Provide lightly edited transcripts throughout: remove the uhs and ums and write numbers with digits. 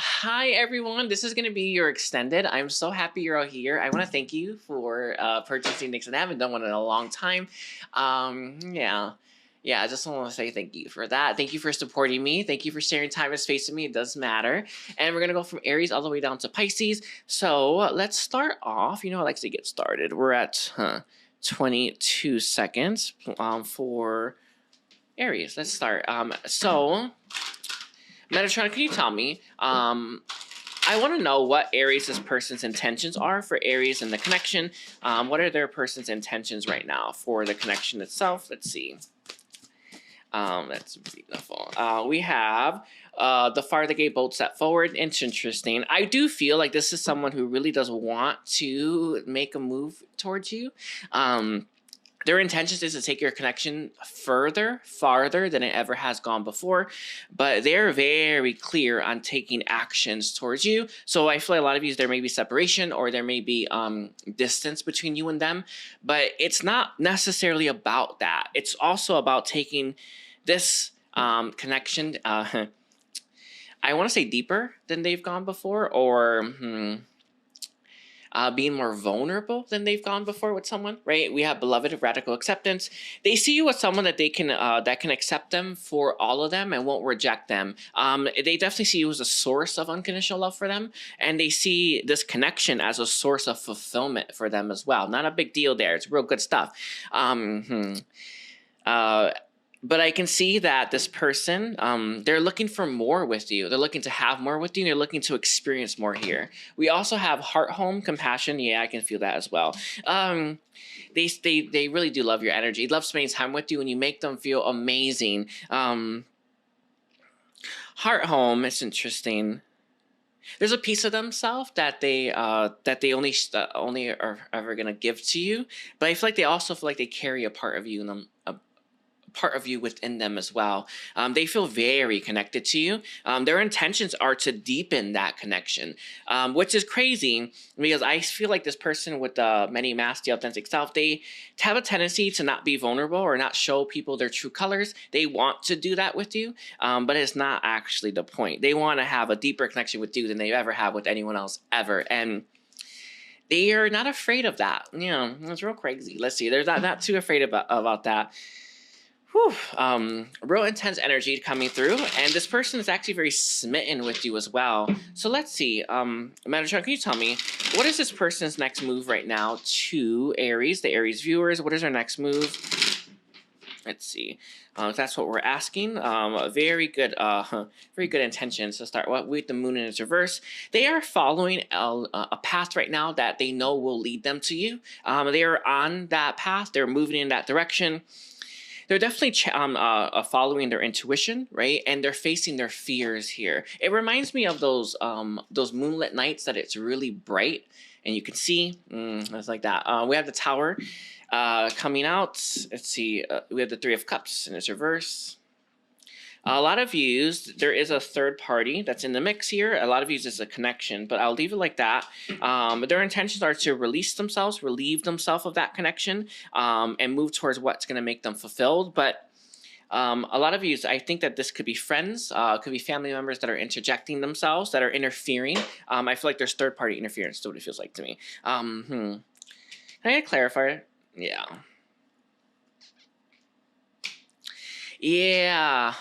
Hi everyone, this is going to be your extended. I'm so happy you're all here. I want to thank you for purchasing Nixon. I haven't done one in a long time. Yeah. I just want to say thank you for that. Thank you for supporting me. Thank you for sharing time and space with me. It does matter. And we're going to go from Aries all the way down to Pisces. So let's start off. I like to get started. We're at 22 seconds for Aries. Let's start. Metatron, can you tell me? I want to know what Aries' person's intentions are for Aries and the connection. What are their person's intentions right now for the connection itself? Let's see. That's beautiful. We have the farther gate bolt set forward. It's interesting. I do feel like this is someone who really does want to make a move towards you. Their intentions is to take your connection farther than it ever has gone before, but they're very clear on taking actions towards you. So I feel like a lot of you, there may be separation or there may be distance between you and them, but it's not necessarily about that. It's also about taking this connection, I want to say deeper than they've gone before, or being more vulnerable than they've gone before with someone, right? We have beloved radical acceptance. They see you as someone that they can that can accept them for all of them and won't reject them. They definitely see you as a source of unconditional love for them, and they see this connection as a source of fulfillment for them as well. Not a big deal there. It's real good stuff. But I can see that this person, they're looking for more with you. They're looking to have more with you. They're looking to experience more here. We also have heart, home, compassion. Yeah, I can feel that as well. They really do love your energy. Love spending time with you, and you make them feel amazing. Heart, home. It's interesting. There's a piece of themselves that they only are ever gonna give to you, but I feel like they also feel like they carry a part of you in them. Part of you within them as well. They feel very connected to you. Their intentions are to deepen that connection, which is crazy because I feel like this person with many masks, the authentic self, they have a tendency to not be vulnerable or not show people their true colors. They want to do that with you, but it's not actually the point. They want to have a deeper connection with you than they ever have with anyone else ever. And they are not afraid of that. It's real crazy. Let's see. They're not too afraid about that. Whew, real intense energy coming through, and this person is actually very smitten with you as well. So let's see, Metatron, can you tell me, what is this person's next move right now to Aries, the Aries viewers? What is their next move? Let's see. That's what we're asking. Very good intentions to start with the moon in its reverse. They are following a path right now that they know will lead them to you. They are on that path. They're moving in that direction. They're definitely following their intuition, right? And they're facing their fears here. It reminds me of those moonlit nights that it's really bright and you can see. It's like that. We have the Tower coming out. Let's see. We have the Three of Cups in its reverse. A lot of views, there is a third party that's in the mix here. A lot of views is a connection, but I'll leave it like that. Their intentions are to release themselves, relieve themselves of that connection, and move towards what's going to make them fulfilled. But a lot of views, I think that this could be friends, could be family members that are interjecting themselves, that are interfering. I feel like there's third party interference. That's what it feels like to me. Can I clarify? Yeah. Yeah,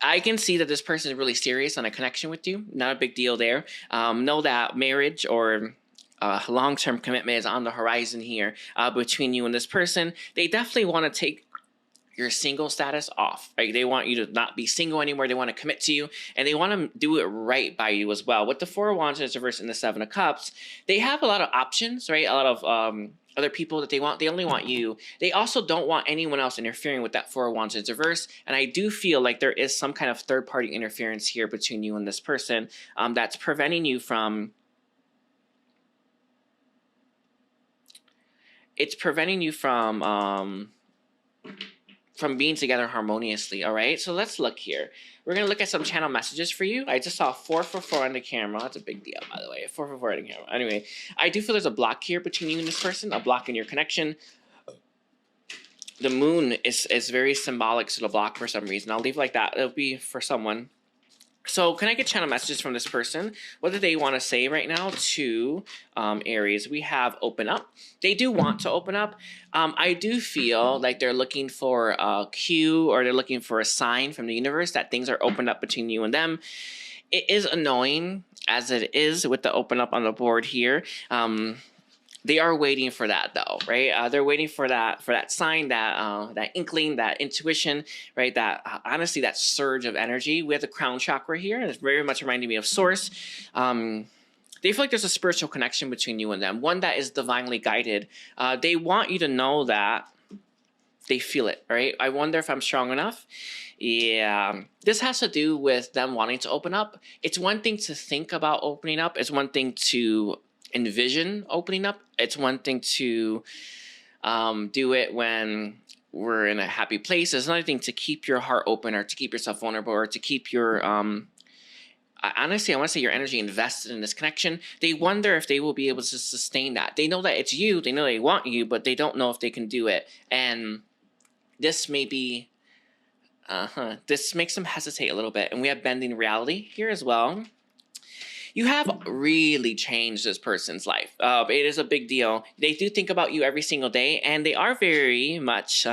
I can see that this person is really serious on a connection with you. Not a big deal there. Know that marriage or long-term commitment is on the horizon here between you and this person. They definitely want to take your single status off, right? They want you to not be single anymore. They want to commit to you, and they want to do it right by you as well. With the Four of Wands in reverse and the Seven of Cups, they have a lot of options, right? A lot of other people that they want. They only want you. They also don't want anyone else interfering with that Four of Wands in reverse. And I do feel like there is some kind of third-party interference here between you and this person that's preventing you from. It's preventing you from being together harmoniously, all right? So let's look here. We're going to look at some channel messages for you. I just saw 4 for 4 on the camera. That's a big deal, by the way. 4 for 4 on the camera. Anyway, I do feel there's a block here between you and this person, a block in your connection. The moon is very symbolic to the block for some reason. I'll leave it like that. It'll be for someone. So can I get channel messages from this person? What do they want to say right now to Aries? We have open up. They do want to open up. I do feel like they're looking for a cue, or they're looking for a sign from the universe that things are opened up between you and them. It is annoying as it is with the open up on the board here. They are waiting for that though, right? They're waiting for that sign, that inkling, that intuition, right? That honestly, that surge of energy. We have the crown chakra here, and it's very much reminding me of Source. They feel like there's a spiritual connection between you and them, one that is divinely guided. They want you to know that they feel it, right? I wonder if I'm strong enough. Yeah, this has to do with them wanting to open up. It's one thing to think about opening up. It's one thing to envision opening up. It's one thing to do it when we're in a happy place. It's another thing to keep your heart open, or to keep yourself vulnerable, or to keep your honestly, I want to say your energy invested in this connection. They wonder if they will be able to sustain that. They know that it's you. They know they want you, but they don't know if they can do it. And this may be this makes them hesitate a little bit. And we have bending reality here as well. You have really changed this person's life. It is a big deal. They do think about you every single day, and they are very much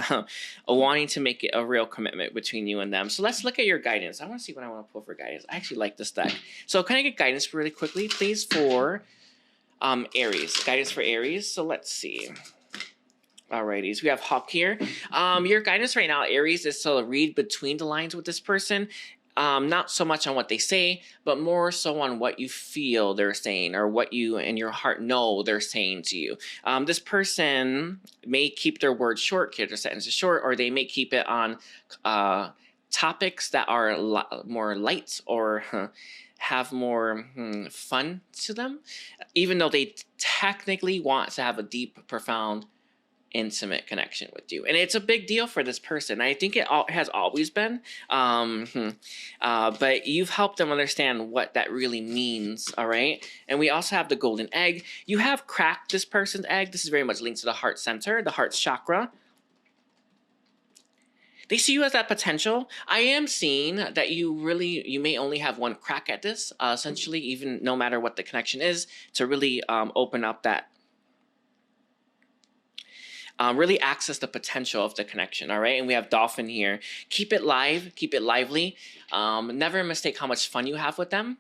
wanting to make it a real commitment between you and them. So let's look at your guidance. I want to see what I want to pull for guidance. I actually like this deck. So can I get guidance really quickly, please, for Aries? Guidance for Aries. So let's see. Alrighties, we have Hawk here. Your guidance right now, Aries, is to read between the lines with this person. Not so much on what they say, but more so on what you feel they're saying, or what you in your heart know they're saying to you. This person may keep their words short, keep their sentences short, or they may keep it on topics that are more light, or have more fun to them, even though they technically want to have a deep, profound, intimate connection with you. And it's a big deal for this person. I think it has always been, but you've helped them understand what that really means. All right. And we also have the golden egg. You have cracked this person's egg. This is very much linked to the heart center, the heart chakra. They see you as that potential. I am seeing that you may only have one crack at this, essentially, even no matter what the connection is, to really open up that, really access the potential of the connection, all right? And we have Dolphin here. Keep it live, keep it lively. Never mistake how much fun you have with them.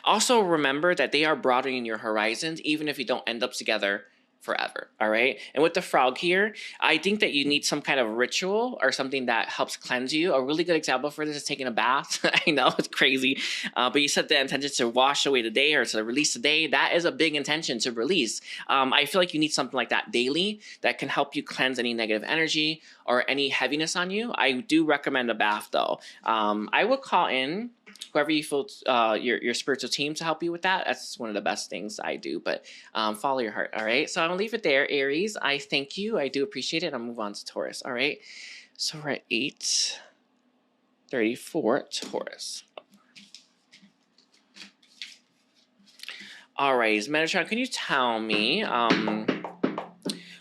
Also remember that they are broadening your horizons, even if you don't end up together forever, all right? And with the frog here, I think that you need some kind of ritual or something that helps cleanse you. A really good example for this is taking a bath. I know it's crazy, but you set the intention to wash away the day, or to release the day. That is a big intention to release. I feel like you need something like that daily that can help you cleanse any negative energy or any heaviness on you. I do recommend a bath though. I would call in whoever you feel your spiritual team to help you with that. That's one of the best things I do, but follow your heart, all right? So I'm gonna leave it there, Aries. I thank you. I do appreciate it. I'll move on to Taurus, all right? So we're at 8:34, Taurus. All right, Metatron, can you tell me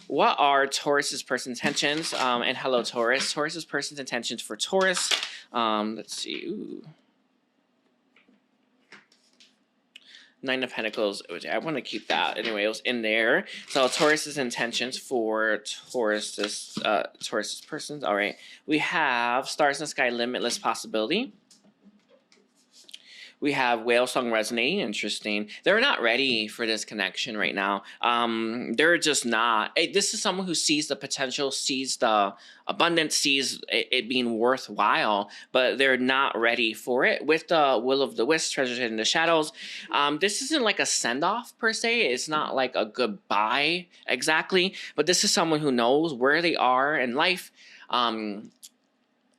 what are Taurus's person's intentions? And hello, Taurus. Taurus's person's intentions for Taurus. Let's see. Ooh. Nine of Pentacles. I want to keep that. Anyway, it was in there. So Taurus's intentions for Taurus's persons. All right. We have Stars in the Sky, Limitless Possibility. We have Whale Song Resonating. Interesting. They're not ready for this connection right now. They're just not. This is someone who sees the potential, sees the abundance, sees it being worthwhile, but they're not ready for it. With the Will of the Wisp, Treasures Hidden in the Shadows, this isn't like a send-off per se. It's not like a goodbye exactly, but this is someone who knows where they are in life.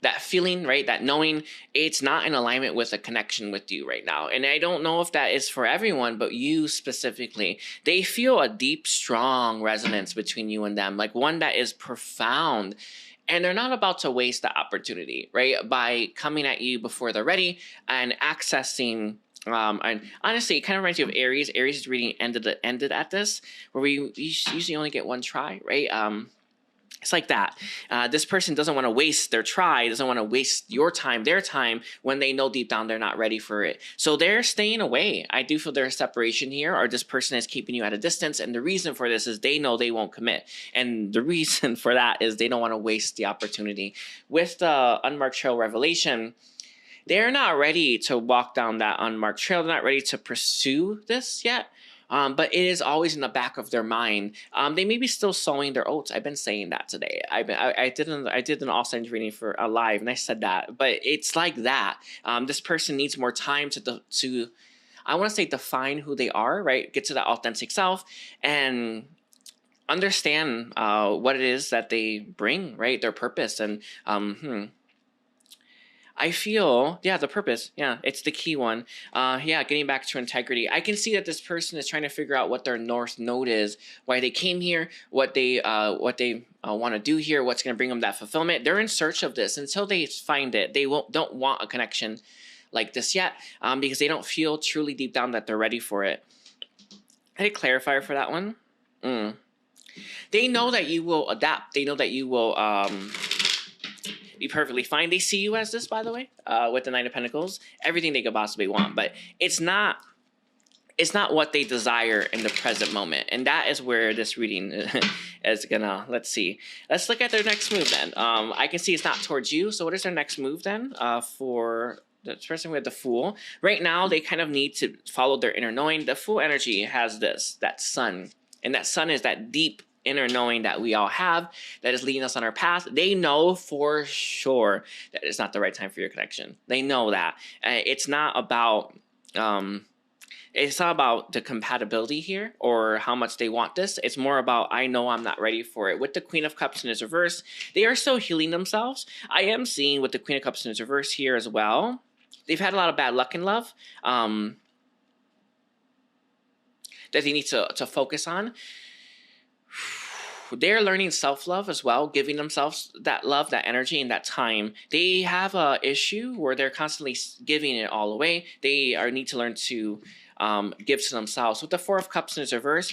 That feeling, right? That knowing it's not in alignment with a connection with you right now. And I don't know if that is for everyone, but you specifically. They feel a deep, strong resonance between you and them, like one that is profound. And they're not about to waste the opportunity, right? By coming at you before they're ready and accessing. And honestly, it kind of reminds you of Aries. Aries' reading ended at this, where we usually only get one try, right? It's like that. This person doesn't want to waste their try, doesn't want to waste your time, their time, when they know deep down they're not ready for it. So they're staying away. I do feel there's separation here, or this person is keeping you at a distance. And the reason for this is they know they won't commit. And the reason for that is they don't want to waste the opportunity. With the unmarked trail revelation, they're not ready to walk down that unmarked trail. They're not ready to pursue this yet. But it is always in the back of their mind. They may be still sowing their oats. I've been saying that today. I did an all signs reading for a live, and I said that. But it's like that. This person needs more time to I want to say define who they are, right? Get to that authentic self and understand what it is that they bring, right? Their purpose. And I feel, yeah, the purpose, yeah, it's the key one. Yeah, getting back to integrity. I can see that this person is trying to figure out what their north node is, why they came here, what they want to do here, what's going to bring them that fulfillment. They're in search of this. Until they find it, they don't want a connection like this yet, because they don't feel truly deep down that they're ready for it. Any clarifier for that one? They know that you will adapt. They know that you will be perfectly fine. They see you as this, by the way, with the Nine of Pentacles, everything they could possibly want, but it's not what they desire in the present moment. And that is where this reading is gonna, let's see. Let's look at their next move then. I can see it's not towards you. So what is their next move then? For the person with the Fool. Right now, they kind of need to follow their inner knowing. The Fool energy has that sun. And that sun is that deep inner knowing that we all have that is leading us on our path. They know for sure that it's not the right time for your connection. They know that. It's not about the compatibility here or how much they want this. It's more about, I know I'm not ready for it. With the Queen of Cups in its reverse, they are still healing themselves. I am seeing with the Queen of Cups in its reverse here as well, they've had a lot of bad luck in love that they need to focus on. They're learning self-love as well, giving themselves that love, that energy, and that time. They have a issue where they're constantly giving it all away. They need to learn to give to themselves. With the Four of Cups in its reverse,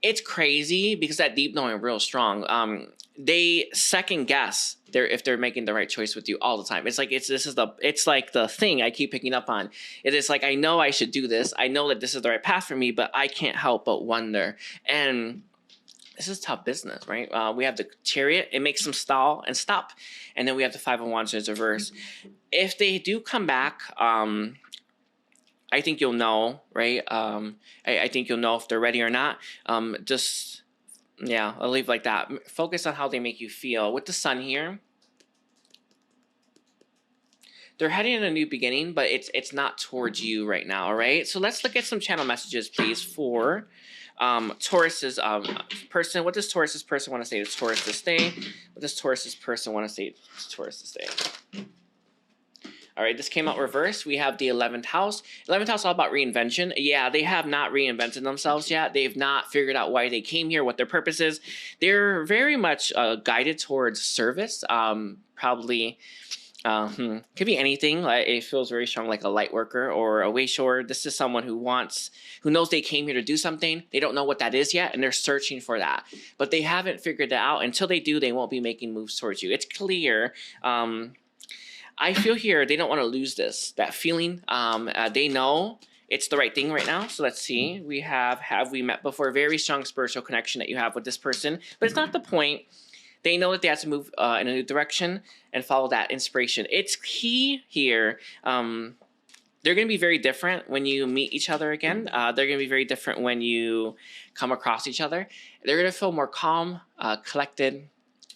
it's crazy because that deep knowing real strong. They second guess if they're making the right choice with you all the time. It's like it's like the thing I keep picking up on. It is like, I know I should do this. I know that this is the right path for me, but I can't help but wonder. And this is tough business, right? We have the Chariot. It makes them stall and stop. And then we have the Five of Wands in reverse. If they do come back, I think you'll know, right? I think you'll know if they're ready or not. Yeah, I'll leave like that. Focus on how they make you feel. With the Sun here, they're heading in a new beginning, but it's not towards you right now, all right? So let's look at some channel messages, please, for Taurus's person. What does Taurus's person want to say to Taurus to stay? What does Taurus's person want to say to Taurus to stay? All right, this came out reversed. We have the 11th house. 11th house all about reinvention. Yeah, they have not reinvented themselves yet. They've not figured out why they came here, what their purpose is. They're very much guided towards service. Probably could be anything. It feels very strong, like a light worker or a wayshorer. This is someone who knows they came here to do something. They don't know what that is yet, and they're searching for that. But they haven't figured it out. Until they do, they won't be making moves towards you. It's clear. I feel here they don't want to lose that feeling. They know it's the right thing right now. So let's see. We have we met before? Very strong spiritual connection that you have with this person. But it's not the point. They know that they have to move in a new direction and follow that inspiration. It's key here. They're going to be very different when you meet each other again. They're going to be very different when you come across each other. They're going to feel more calm, collected,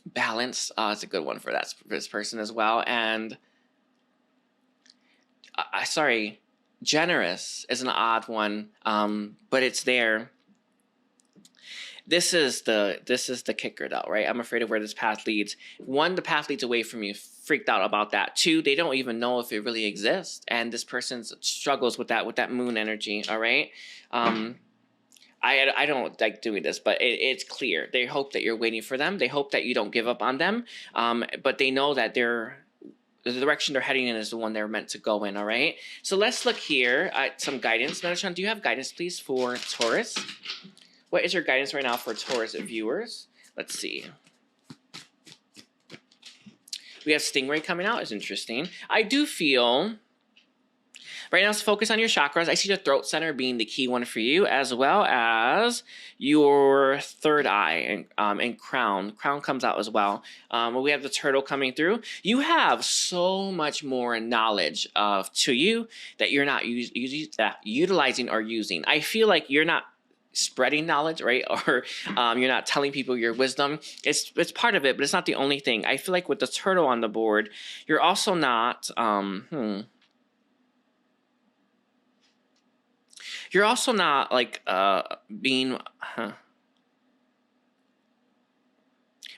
balanced. It's a good one for this person as well. And sorry, generous is an odd one, but it's there. This is the kicker though, right? I'm afraid of where this path leads. One, the path leads away from you. Freaked out about that. Two, they don't even know if it really exists, and this person struggles with that moon energy. All right. I don't like doing this, but it's clear. They hope that you're waiting for them. They hope that you don't give up on them. But they know that the direction they're heading in is the one they're meant to go in, all right? So let's look here at some guidance. Metatron, do you have guidance, please, for Taurus? What is your guidance right now for Taurus viewers? Let's see. We have Stingray coming out. It's interesting. I do feel right now, let's focus on your chakras. I see the throat center being the key one for you, as well as your third eye and crown. Crown comes out as well. We have the turtle coming through. You have so much more knowledge to you that you're not utilizing or using. I feel like you're not spreading knowledge, right? Or you're not telling people your wisdom. It's part of it, but it's not the only thing. I feel like with the turtle on the board, you're also not you're also not like being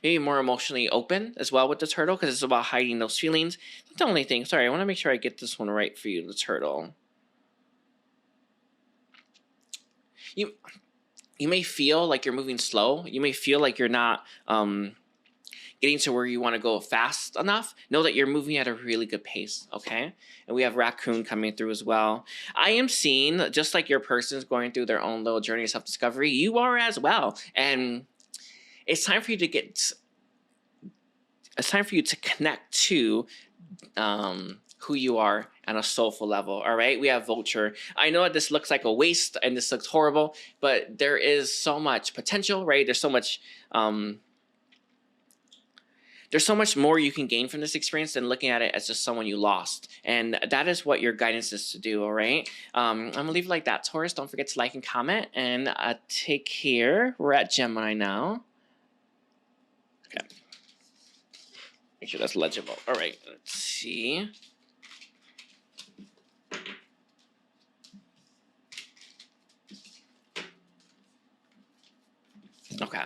maybe more emotionally open as well with the turtle, because it's about hiding those feelings. That's the only thing. Sorry, I want to make sure I get this one right for you, the turtle. You may feel like you're moving slow. You may feel like you're not getting to where you want to go fast enough. Know that you're moving at a really good pace, okay? And we have Raccoon coming through as well. I am seeing, just like your person's going through their own little journey of self-discovery, you are as well. And it's time for you to connect to who you are on a soulful level, all right? We have Vulture. I know that this looks like a waste and this looks horrible, but there is so much potential, right? There's so much more you can gain from this experience than looking at it as just someone you lost. And that is what your guidance is to do, all right? I'm going to leave it like that, Taurus. Don't forget to like and comment. And take care. We're at Gemini now. Okay. Make sure that's legible. All right, let's see. Okay.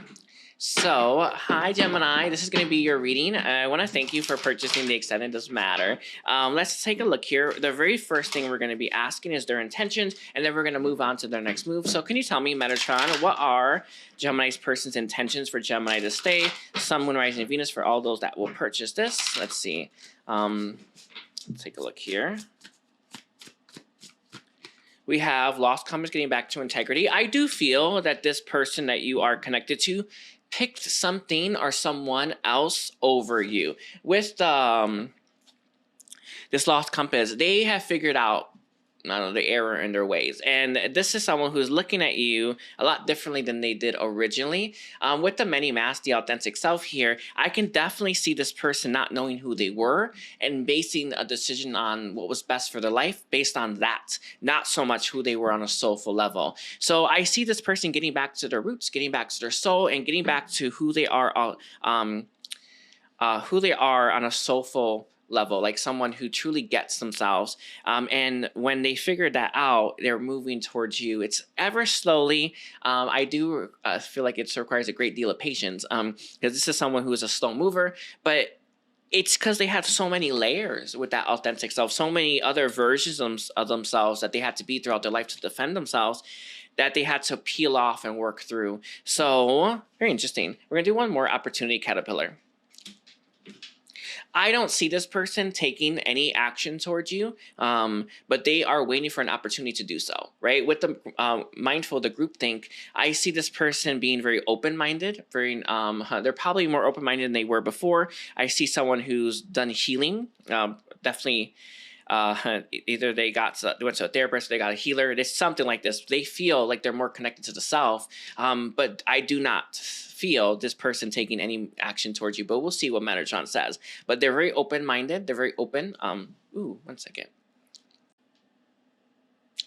So, hi Gemini, this is going to be your reading. I want to thank you for purchasing the extended, doesn't matter. Let's take a look here. The very first thing we're going to be asking is their intentions, and then we're going to move on to their next move. So can you tell me, Metatron, what are Gemini's person's intentions for Gemini to stay? Sun, Moon, Rising, and Venus for all those that will purchase this. Let's see. Let's take a look here. We have lost commerce, getting back to integrity. I do feel that this person that you are connected to picked something or someone else over you. With this lost compass, they have figured out, I don't know, the error in their ways. And this is someone who's looking at you a lot differently than they did originally. With the many masks, the authentic self here, I can definitely see this person not knowing who they were and basing a decision on what was best for their life based on that, not so much who they were on a soulful level. So I see this person getting back to their roots, getting back to their soul, and getting back to who they are on a soulful level, like someone who truly gets themselves. And when they figure that out, they're moving towards you. It's ever slowly. I do feel like it requires a great deal of patience because this is someone who is a slow mover, but it's because they have so many layers with that authentic self, so many other versions of themselves that they had to be throughout their life to defend themselves, that they had to peel off and work through. So very interesting. We're gonna do one more opportunity caterpillar. I don't see this person taking any action towards you, but they are waiting for an opportunity to do so, right? With the mindful, the groupthink, I see this person being very open-minded. They're probably more open-minded than they were before. I see someone who's done healing, definitely. Either they went to a therapist, or they got a healer. It's something like this. They feel like they're more connected to the self, but I do not feel this person taking any action towards you, but we'll see what Metatron says. But they're very open-minded. They're very open. Ooh, 1 second.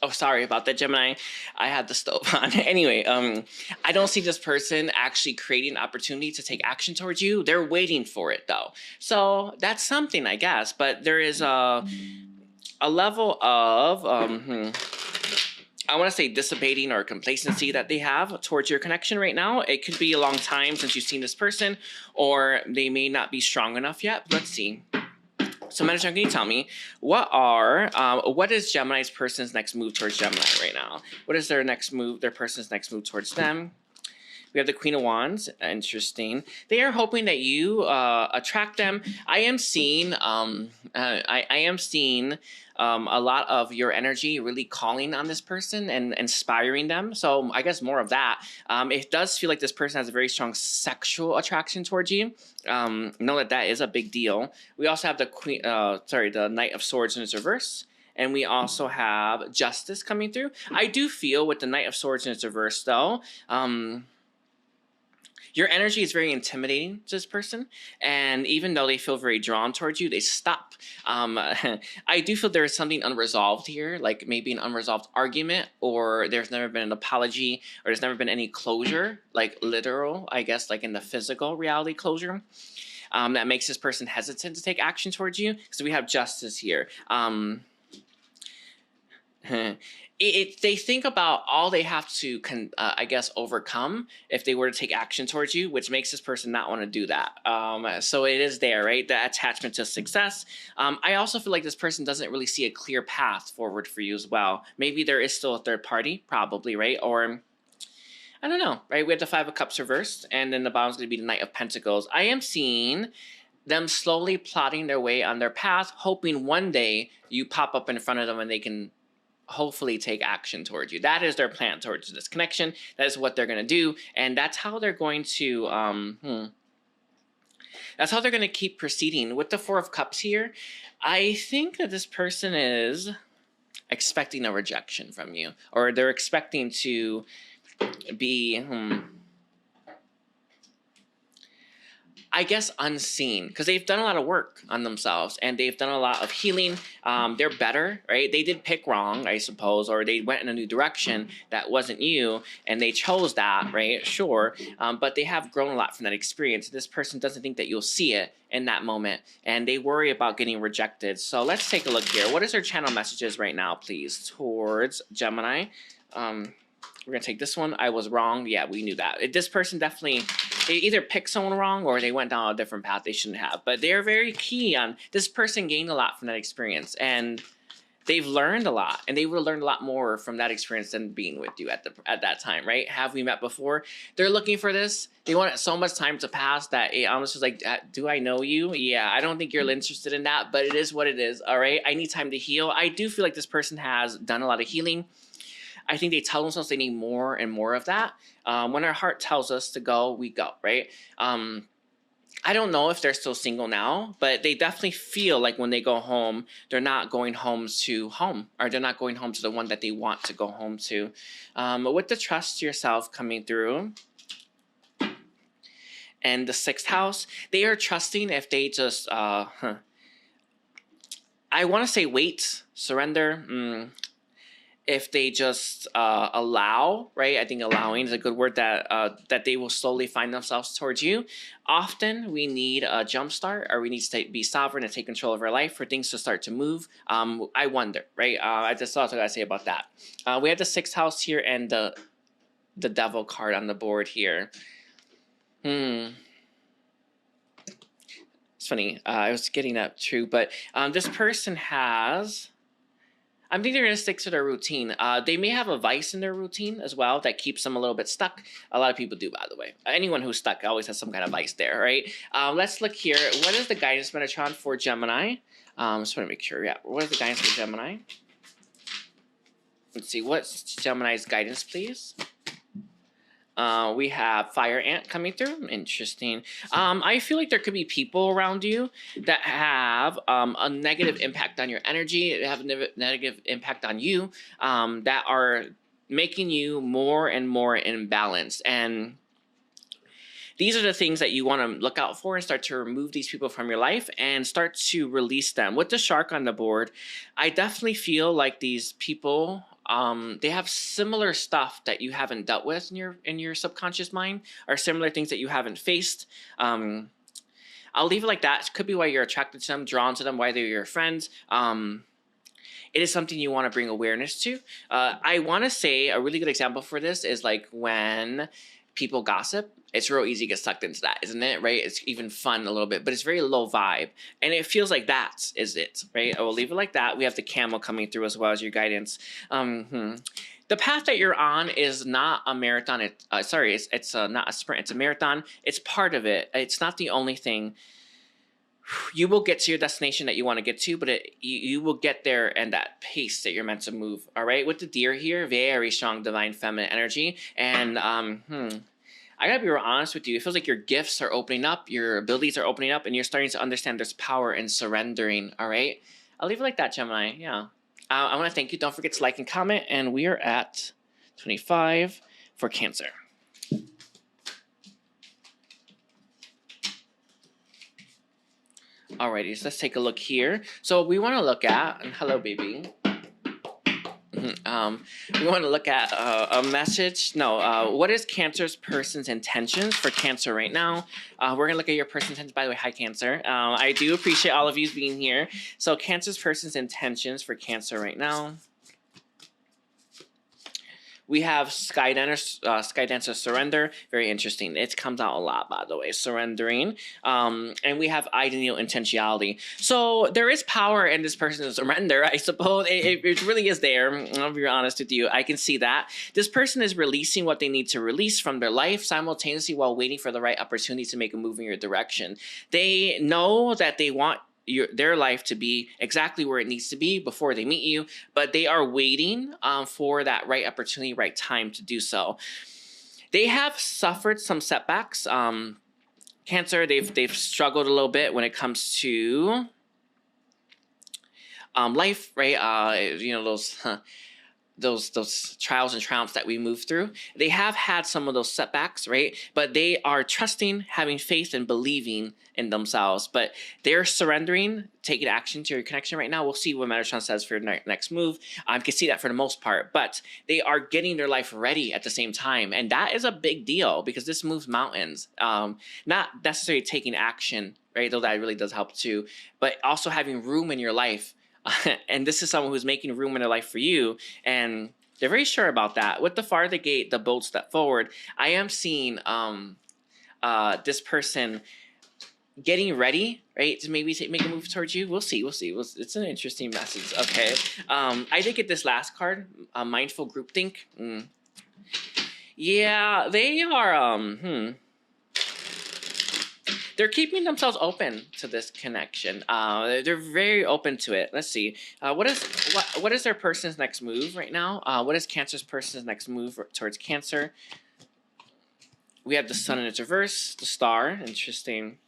Oh, sorry about that, Gemini. I had the stove on. Anyway, I don't see this person actually creating an opportunity to take action towards you. They're waiting for it, though. So that's something, I guess. But there is a level of I want to say dissipating or complacency that they have towards your connection right now. It could be a long time since you've seen this person, or they may not be strong enough yet. Let's see. So Metatron, can you tell me what is Gemini's person's next move towards Gemini right now? What is their next move, their person's next move towards them? We have the Queen of Wands. Interesting. They are hoping that you attract them. I am seeing I am seeing a lot of your energy really calling on this person and inspiring them. So I guess more of that. It does feel like this person has a very strong sexual attraction towards you. Know that that is a big deal. We also have the the Knight of Swords in its reverse. And we also have Justice coming through. I do feel with the Knight of Swords in its reverse, though, your energy is very intimidating to this person. And even though they feel very drawn towards you, they stop. I do feel there is something unresolved here, like maybe an unresolved argument, or there's never been an apology, or there's never been any closure, like literal, I guess, like in the physical reality closure. That makes this person hesitant to take action towards you. So we have Justice here. They think about all they have to, I guess, overcome if they were to take action towards you, which makes this person not want to do that. So it is there, right? The attachment to success. I also feel like this person doesn't really see a clear path forward for you as well. Maybe there is still a third party, probably, right? Or I don't know, right? We have the Five of Cups reversed, and then the bottom is going to be the Knight of Pentacles. I am seeing them slowly plotting their way on their path, hoping one day you pop up in front of them and they can hopefully take action towards you. That is their plan towards this connection. That is what they're going to do, and that's how they're going to that's how they're going to keep proceeding. With the Four of Cups here, I think that this person is expecting a rejection from you, or they're expecting to be I guess unseen, because they've done a lot of work on themselves and they've done a lot of healing. They're better, right? They did pick wrong, I suppose, or they went in a new direction that wasn't you and they chose that, right? Sure. But they have grown a lot from that experience. This person doesn't think that you'll see it in that moment and they worry about getting rejected. So let's take a look here. What is their channel messages right now, please, towards Gemini? We're going to take this one. I was wrong. Yeah, we knew that. This person definitely, they either picked someone wrong or they went down a different path they shouldn't have. But they're very key on, this person gained a lot from that experience. And they've learned a lot. And they would have learned a lot more from that experience than being with you at that time, right? Have we met before? They're looking for this. They want so much time to pass that it almost is like, do I know you? Yeah, I don't think you're interested in that, but it is what it is, all right? I need time to heal. I do feel like this person has done a lot of healing. I think they tell themselves they need more and more of that. When our heart tells us to go, we go, right? I don't know if they're still single now, but they definitely feel like when they go home, they're not going home to home, or they're not going home to the one that they want to go home to. With the trust yourself coming through, and the 6th house, they are trusting if they just, I want to say wait, surrender, if they just allow, right? I think allowing is a good word, that they will slowly find themselves towards you. Often we need a jump start, or we need to be sovereign and take control of our life for things to start to move. I wonder, right? I just thought what I say about that. We have the 6th house here and the Devil card on the board here. It's funny. I was getting that true, but this person has, I think they're going to stick to their routine. They may have a vice in their routine as well that keeps them a little bit stuck. A lot of people do, by the way. Anyone who's stuck always has some kind of vice there, right? Let's look here. What is the guidance Metatron for Gemini? Just want to make sure. Yeah, what is the guidance for Gemini? Let's see. What's Gemini's guidance, please? We have Fire Ant coming through. Interesting. I feel like there could be people around you that have a negative impact on your energy, have a negative impact on you, that are making you more and more imbalanced. And these are the things that you want to look out for and start to remove these people from your life and start to release them. With the Shark on the board, I definitely feel like these people, they have similar stuff that you haven't dealt with in your subconscious mind, or similar things that you haven't faced. I'll leave it like that. It could be why you're attracted to them, drawn to them, why they're your friends. It is something you want to bring awareness to. I want to say a really good example for this is like when people gossip, it's real easy to get sucked into that, isn't it? Right? It's even fun a little bit, but it's very low vibe, and it feels like that is it, right? I will leave it like that. We have the camel coming through as well as your guidance. The path that you're on is not a marathon. It's not a sprint. It's a marathon. It's part of it. It's not the only thing. You will get to your destination that you want to get to, but you will get there and that pace that you're meant to move. All right, with the deer here, very strong divine feminine energy, and I gotta be real honest with you. It feels like your gifts are opening up, your abilities are opening up, and you're starting to understand there's power in surrendering. All right, I'll leave it like that, Gemini. Yeah, I want to thank you. Don't forget to like and comment, and we are at 25 for Cancer. Alrighty, so let's take a look here. So we want to look at, and hello, baby. We want to look at a message. No, what is Cancer's person's intentions for Cancer right now? We're going to look at your person's intentions. By the way, hi, Cancer. I do appreciate all of you being here. So Cancer's person's intentions for Cancer right now. We have Skydancer Surrender. Very interesting. It comes out a lot, by the way. Surrendering. And we have Ideal Intentionality. So there is power in this person's surrender, I suppose. It really is there. I'll be honest with you. I can see that. This person is releasing what they need to release from their life simultaneously while waiting for the right opportunity to make a move in your direction. They know that they want their life to be exactly where it needs to be before they meet you, but they are waiting for that right opportunity, right time to do so. They have suffered some setbacks. Cancer, they've struggled a little bit when it comes to life, right? You know, those trials and triumphs that we move through. They have had some of those setbacks, right? But they are trusting, having faith, and believing in themselves. But they're surrendering, taking action to your connection right now. We'll see what Metatron says for your next move. I can see that for the most part. But they are getting their life ready at the same time. And that is a big deal because this moves mountains. Not necessarily taking action, right? Though that really does help too. But also having room in your life. And this is someone who's making room in their life for you, and they're very sure about that. With the farther gate, the bold step forward, I am seeing this person getting ready, right, to maybe make a move towards you. We'll see. It's an interesting message. Okay. I did get this last card, Mindful Groupthink. Yeah, they are. They're keeping themselves open to this connection. They're very open to it. Let's see. What is their person's next move right now? What is Cancer's person's next move towards Cancer? We have the Sun in its reverse, the Star. Interesting.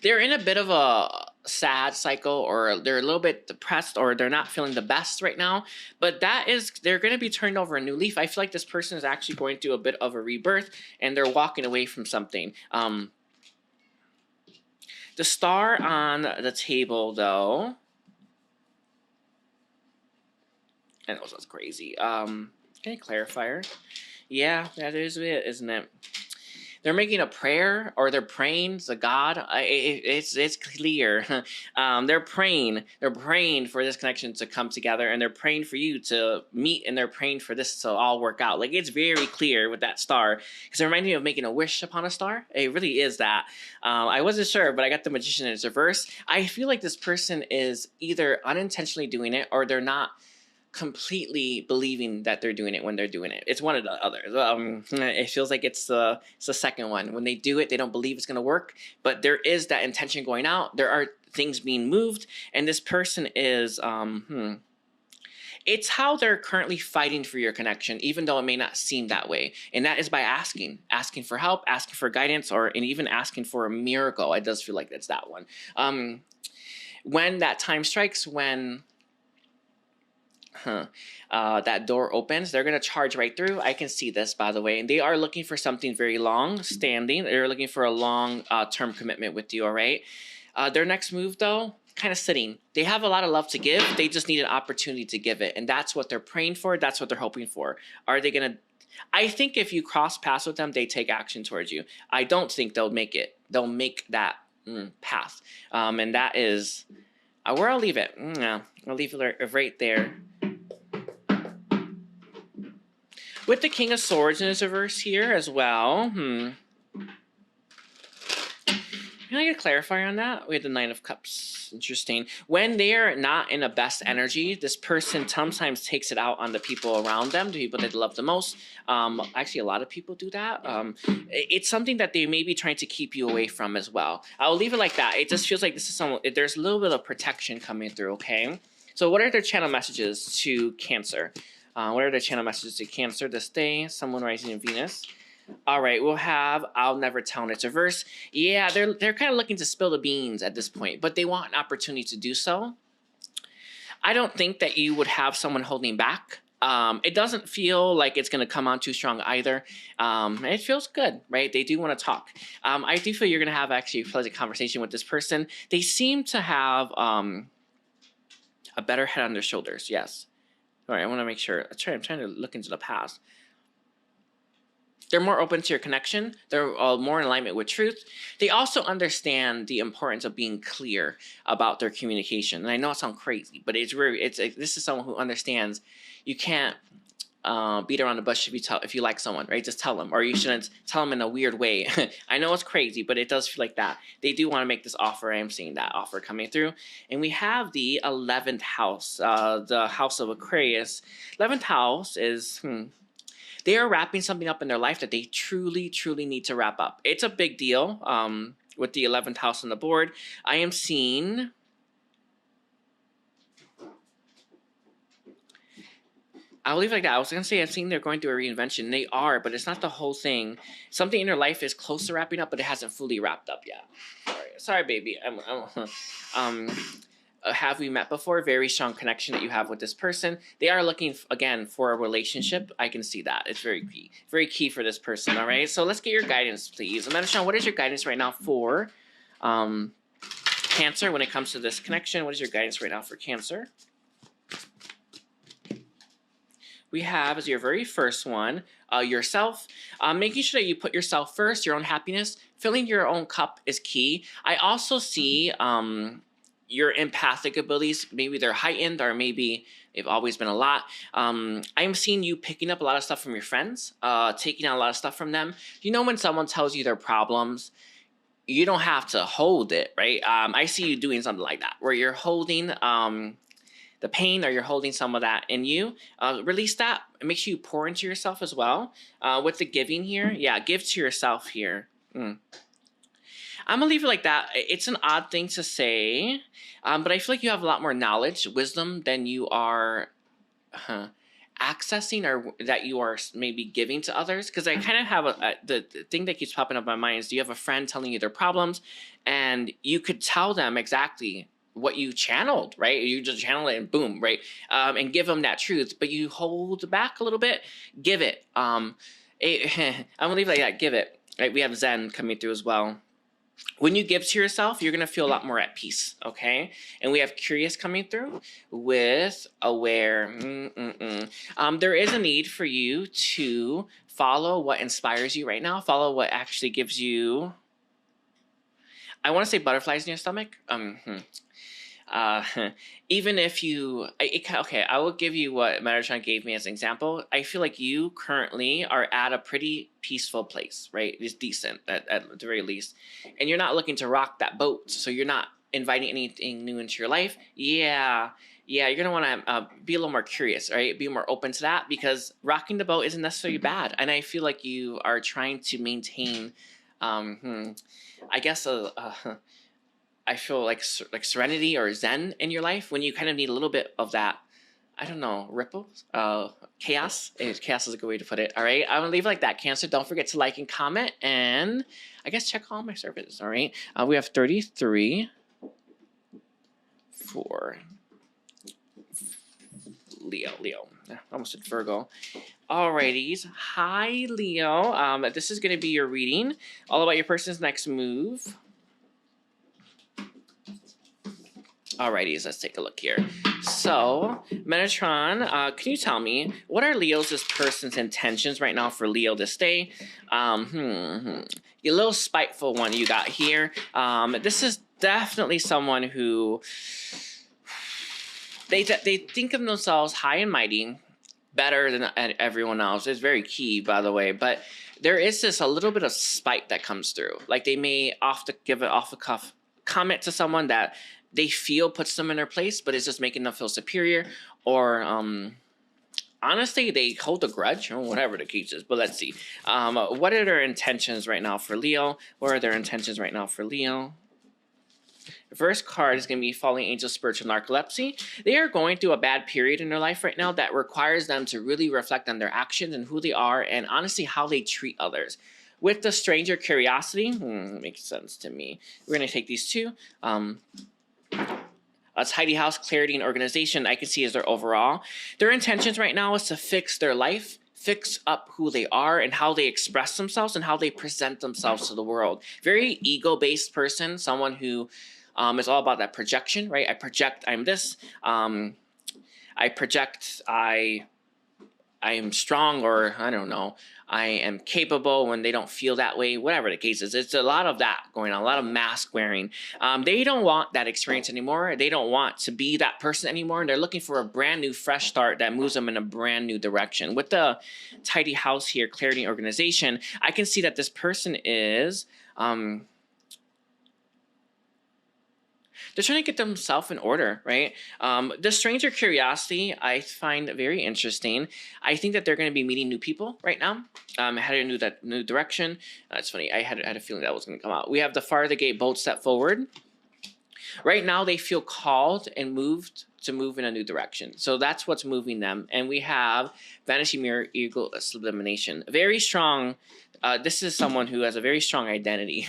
They're in a bit of a sad cycle, or they're a little bit depressed, or they're not feeling the best right now. But they're going to be turning over a new leaf. I feel like this person is actually going through a bit of a rebirth, and they're walking away from something. The Star on the table, though. I know that's crazy. Any clarifier? Yeah, that is it, isn't it? They're making a prayer, or they're praying to God. It's clear. They're praying. They're praying for this connection to come together, and they're praying for you to meet, and they're praying for this to all work out. Like, it's very clear with that star, because it reminds me of making a wish upon a star. It really is that. I wasn't sure, but I got the Magician in its reverse. I feel like this person is either unintentionally doing it, or they're not completely believing that they're doing it when they're doing it. It's one of the others. It feels like it's the second one. When they do it, they don't believe it's going to work, but there is that intention going out. There are things being moved, and this person is, it's how they're currently fighting for your connection, even though it may not seem that way. And that is by asking for help, asking for guidance, and even asking for a miracle. It does feel like it's that one. When that time strikes, when that door opens, they're going to charge right through. I can see this, by the way. And they are looking for something very long standing. They're looking for a long term commitment with you, all right? Their next move, though, kind of sitting. They have a lot of love to give. They just need an opportunity to give it. And that's what they're praying for. That's what they're hoping for. Are they going to... I think if you cross paths with them, they take action towards you. I don't think they'll make it. They'll make that path. And that is... where I'll leave it. I'll leave it right there. With the King of Swords in his reverse here as well. Can I get a clarifier on that? We had the Nine of Cups. Interesting. When they're not in a best energy, this person sometimes takes it out on the people around them, the people they love the most. Actually, a lot of people do that. It's something that they may be trying to keep you away from as well. I'll leave it like that. It just feels like this is some. There's a little bit of protection coming through. Okay. So, what are their channel messages to Cancer? What are their channel messages to Cancer this day? Someone rising in Venus. All right, we'll have I'll never tell in its reverse. Yeah, they're kind of looking to spill the beans at this point, but they want an opportunity to do so. I don't think that you would have someone holding back. It doesn't feel like it's going to come on too strong either. It feels good, right? They do want to talk. I do feel you're going to have actually a pleasant conversation with this person. They seem to have a better head on their shoulders, yes. All right, I want to make sure. I'm trying to look into the past. They're more open to your connection. They're more in alignment with truth. They also understand the importance of being clear about their communication. And I know it sounds crazy, but it's really this is someone who understands you can't beat around the bush if you like someone, right? Just tell them, or you shouldn't tell them in a weird way. I know it's crazy, but it does feel like that. They do want to make this offer. I am seeing that offer coming through. And we have the 11th house, the house of Aquarius. 11th house is... They are wrapping something up in their life that they truly, truly need to wrap up. It's a big deal with the 11th house on the board. I am seeing... I'll leave it like that. I was going to say I'm seeing they're going through a reinvention. They are, but it's not the whole thing. Something in their life is close to wrapping up, but it hasn't fully wrapped up yet. Sorry baby. Have we met before? Very strong connection that you have with this person. They are looking, again, for a relationship. I can see that. It's very key for this person, all right? So let's get your guidance, please. Metatron, what is your guidance right now for Cancer when it comes to this connection? What is your guidance right now for Cancer? We have as your very first one, yourself. Making sure that you put yourself first, your own happiness. Filling your own cup is key. I also see... your empathic abilities, maybe they're heightened or maybe they've always been a lot. I'm seeing you picking up a lot of stuff from your friends, taking out a lot of stuff from them. You know when someone tells you their problems, you don't have to hold it, right? I see you doing something like that, where you're holding the pain or you're holding some of that in you. Release that. Make sure you pour into yourself as well. With the giving here, yeah, give to yourself here. I'm going to leave it like that. It's an odd thing to say, but I feel like you have a lot more knowledge, wisdom than you are accessing or that you are maybe giving to others. Because I kind of have the thing that keeps popping up in my mind is, do you have a friend telling you their problems and you could tell them exactly what you channeled, right? You just channel it and boom, right? And give them that truth, but you hold back a little bit. Give it. I'm going to leave it like that. Give it. Right? We have Zen coming through as well. When you give to yourself, you're going to feel a lot more at peace, okay? And we have Curious coming through with Aware. There is a need for you to follow what inspires you right now. Follow what actually gives you... I want to say butterflies in your stomach. Even if you... okay, I will give you what Metatron gave me as an example. I feel like you currently are at a pretty peaceful place, right? It's decent at the very least. And you're not looking to rock that boat. So you're not inviting anything new into your life. Yeah, you're going to want to be a little more curious, right? Be more open to that, because rocking the boat isn't necessarily bad. And I feel like you are trying to maintain, I guess, I feel like serenity or zen in your life when you kind of need a little bit of that, I don't know, ripple, chaos. Chaos is a good way to put it. All right, I'm gonna leave it like that. Cancer, don't forget to like and comment, and I guess check all my services. All right, we have 33 for Leo. Almost said Virgo. Alrighties, hi Leo. This is gonna be your reading, all about your person's next move. Alrighties, let's take a look here. So, Metatron, can you tell me, what are this person's intentions right now for Leo this day? A little spiteful one you got here. This is definitely someone who, they think of themselves high and mighty, better than everyone else. It's very key, by the way. But there is this a little bit of spite that comes through. Like they may give an off the cuff comment to someone that they feel puts them in their place, but it's just making them feel superior. Or honestly, they hold a grudge or whatever the case is. But let's see. What are their intentions right now for Leo? What are their intentions right now for Leo? The first card is going to be Falling Angel Spiritual Narcolepsy. They are going through a bad period in their life right now that requires them to really reflect on their actions and who they are and honestly how they treat others. With the Stranger Curiosity, makes sense to me. We're going to take these two. A tidy house, clarity, and organization I can see as their overall. Their intentions right now is to fix their life, fix up who they are and how they express themselves and how they present themselves to the world. Very ego-based person, someone who is all about that projection, right? I project I'm this. I project I am strong, or I don't know, I am capable when they don't feel that way, whatever the case is. It's a lot of that going on, a lot of mask wearing. They don't want that experience anymore. They don't want to be that person anymore. And they're looking for a brand new, fresh start that moves them in a brand new direction. With the tidy house here, clarity and organization, I can see that this person is... they're trying to get themselves in order, right? The Stranger Curiosity, I find very interesting. I think that they're going to be meeting new people right now. Headed in new direction. It's funny. I had a feeling that was going to come out. We have the Far the Gate, bold step forward. Right now, they feel called and moved to move in a new direction. So that's what's moving them. And we have Vanishing Mirror, Eagle Sublimination. Very strong. This is someone who has a very strong identity.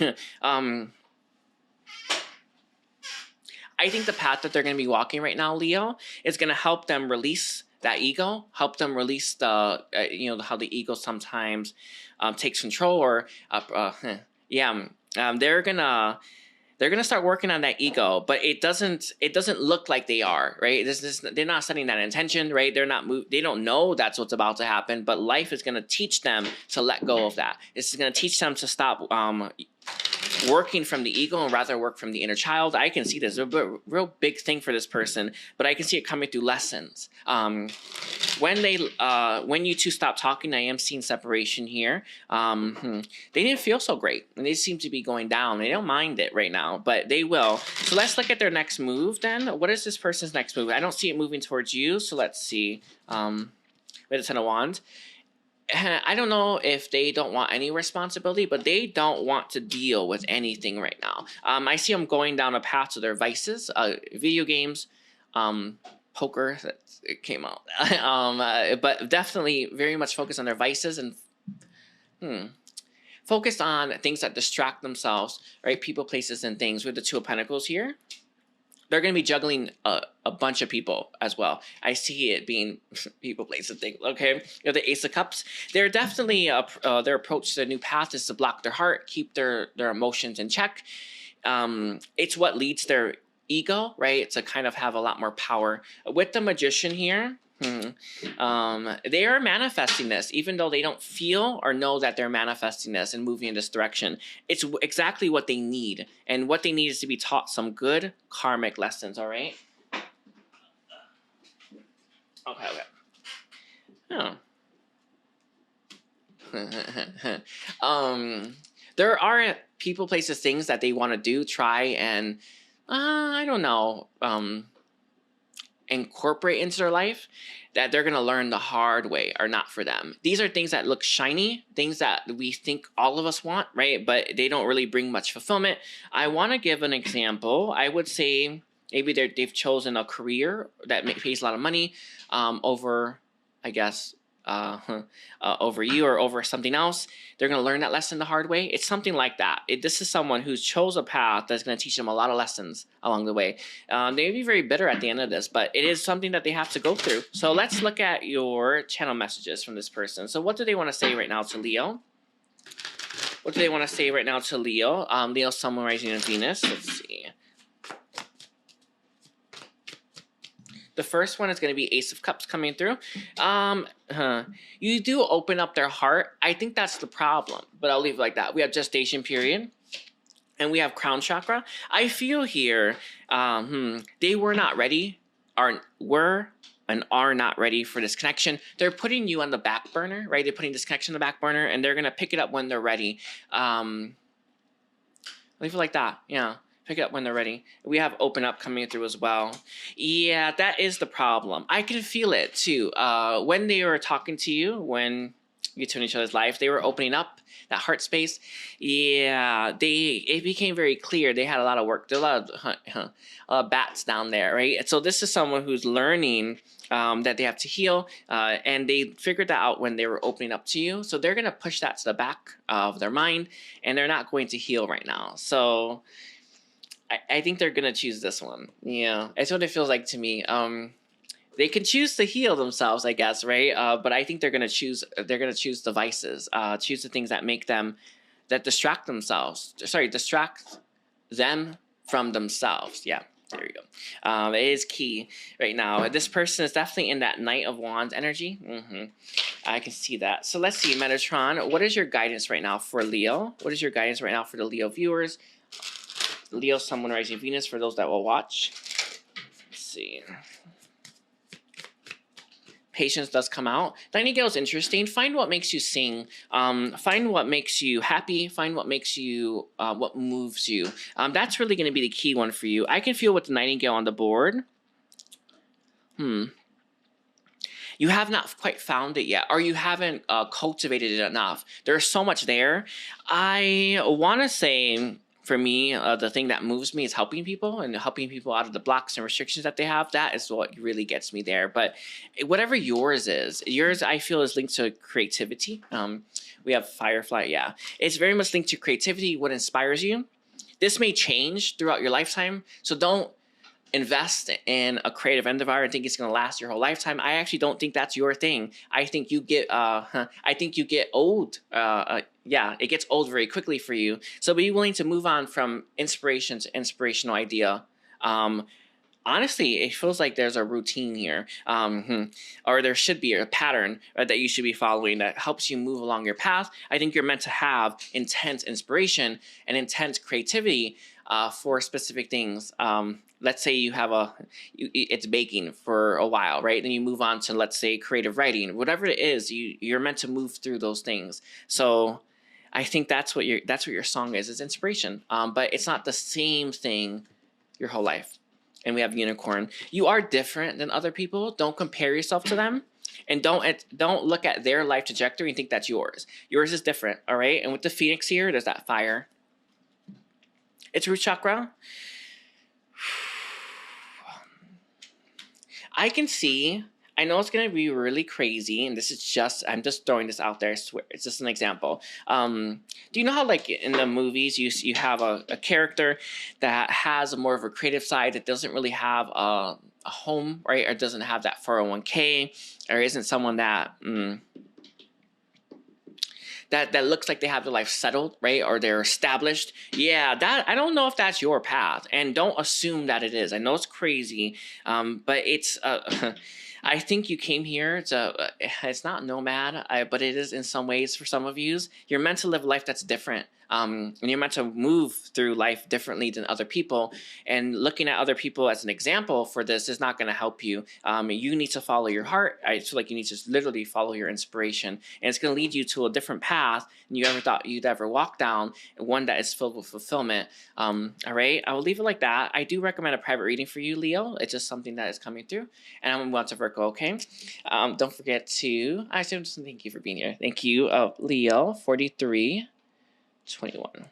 I think the path that they're going to be walking right now, Leo, is going to help them release that ego, help them release the, how the ego sometimes takes control, or, they're gonna start working on that ego, but it doesn't look like they are, right? They're not setting that intention, right? They don't know that's what's about to happen, but life is gonna teach them to let go of that. It's gonna teach them to stop working from the ego and rather work from the inner child. I can see this a real big thing for this person, but I can see it coming through lessons. When you two stop talking, I am seeing separation here. They didn't feel so great, and they seem to be going down. They don't mind it right now, but they will. So let's look at their next move then. What is this person's next move? I don't see it moving towards you, so let's see. We have the Ten of Wands. I don't know if they don't want any responsibility, but they don't want to deal with anything right now. I see them going down a path to their vices, video games, poker, it came out. But definitely very much focused on their vices and focused on things that distract themselves, right? People, places, and things. With the Two of Pentacles here, they're going to be juggling a bunch of people as well. I see it being people, places, and things. Okay, you have the Ace of Cups. They're definitely their approach to the new path is to block their heart, keep their emotions in check. It's what leads their ego, right? To kind of have a lot more power. With the Magician here, they are manifesting this, even though they don't feel or know that they're manifesting this and moving in this direction. It's exactly what they need, and what they need is to be taught some good karmic lessons. All right. Okay. There are people, places, things that they want to do, try, and I don't know, incorporate into their life that they're going to learn the hard way are not for them. These are things that look shiny, things that we think all of us want, right? But they don't really bring much fulfillment. I want to give an example. I would say maybe they've chosen a career that pays a lot of money over, I guess, over you or over something else. They're going to learn that lesson the hard way. It's something like that. This is someone who's chose a path that's going to teach them a lot of lessons along the way. They may be very bitter at the end of this, but it is something that they have to go through. So let's look at your channel messages from this person. So what do they want to say right now to Leo? What do they want to say right now to Leo? Leo, Sun, Moon, Rising, and Venus. Let's see. The first one is going to be Ace of Cups coming through. You do open up their heart. I think that's the problem, but I'll leave it like that. We have gestation period, and we have crown chakra. I feel here they were not ready, or were and are not ready for this connection. They're putting you on the back burner, right? They're putting this connection on the back burner, and they're gonna pick it up when they're ready. Leave it like that. Yeah. Pick it up when they're ready. We have open up coming through as well. Yeah, that is the problem. I can feel it too. When they were talking to you, when you two in each other's life, they were opening up that heart space. Yeah, it became very clear. They had a lot of work. There are a lot of bats down there, right? So this is someone who's learning that they have to heal, and they figured that out when they were opening up to you. So they're going to push that to the back of their mind, and they're not going to heal right now. So I think they're going to choose this one. Yeah, that's what it feels like to me. They can choose to heal themselves, I guess, right? But I think they're going to choose the vices, choose the things that make them, that distract themselves. Sorry, distract them from themselves. Yeah. There you go. It is key right now. This person is definitely in that Knight of Wands energy. I can see that. So let's see, Metatron, what is your guidance right now for Leo? What is your guidance right now for the Leo viewers? Leo, Sun, Moon, Rising, Venus, for those that will watch. Let's see. Patience does come out. Nightingale is interesting. Find what makes you sing. Find what makes you happy. Find what makes you, what moves you. That's really going to be the key one for you. I can feel with the Nightingale on the board. You have not quite found it yet, or you haven't cultivated it enough. There's so much there. I want to say, for me, the thing that moves me is helping people and helping people out of the blocks and restrictions that they have. That is what really gets me there. But whatever yours is, yours I feel is linked to creativity. We have Firefly, yeah. It's very much linked to creativity, what inspires you. This may change throughout your lifetime, so don't invest in a creative endeavor and think it's going to last your whole lifetime. I actually don't think that's your thing. I think you get old. Yeah, it gets old very quickly for you. So be willing to move on from inspiration to inspirational idea. Honestly, it feels like there's a routine here, or there should be a pattern that you should be following that helps you move along your path. I think you're meant to have intense inspiration and intense creativity for specific things. Let's say you have it's baking for a while, right? Then you move on to, let's say, creative writing. Whatever it is, you're meant to move through those things. So I think that's what your song is inspiration. But it's not the same thing your whole life. And we have Unicorn. You are different than other people. Don't compare yourself to them. And don't look at their life trajectory and think that's yours. Yours is different, all right? And with the Phoenix here, there's that fire. It's root chakra. I can see, I know it's going to be really crazy, and this is just, I'm just throwing this out there, I swear. It's just an example. Do you know how, like, in the movies, you have a character that has more of a creative side that doesn't really have a home, right? Or doesn't have that 401k, or isn't someone that... That looks like they have their life settled, right? Or they're established. Yeah, that I don't know if that's your path. And don't assume that it is. I know it's crazy, but it's... I think you came here to... it's not nomad, but it is in some ways for some of you. You're meant to live a life that's different. And you're meant to move through life differently than other people. And looking at other people as an example for this is not going to help you. You need to follow your heart. I feel like you need to literally follow your inspiration. And it's going to lead you to a different path than you ever thought you'd ever walk down, one that is filled with fulfillment. All right, I will leave it like that. I do recommend a private reading for you, Leo. It's just something that is coming through. And I'm going to move on to Virgo, okay? Don't forget to... I just thank you for being here. Thank you, Leo, 43. 21.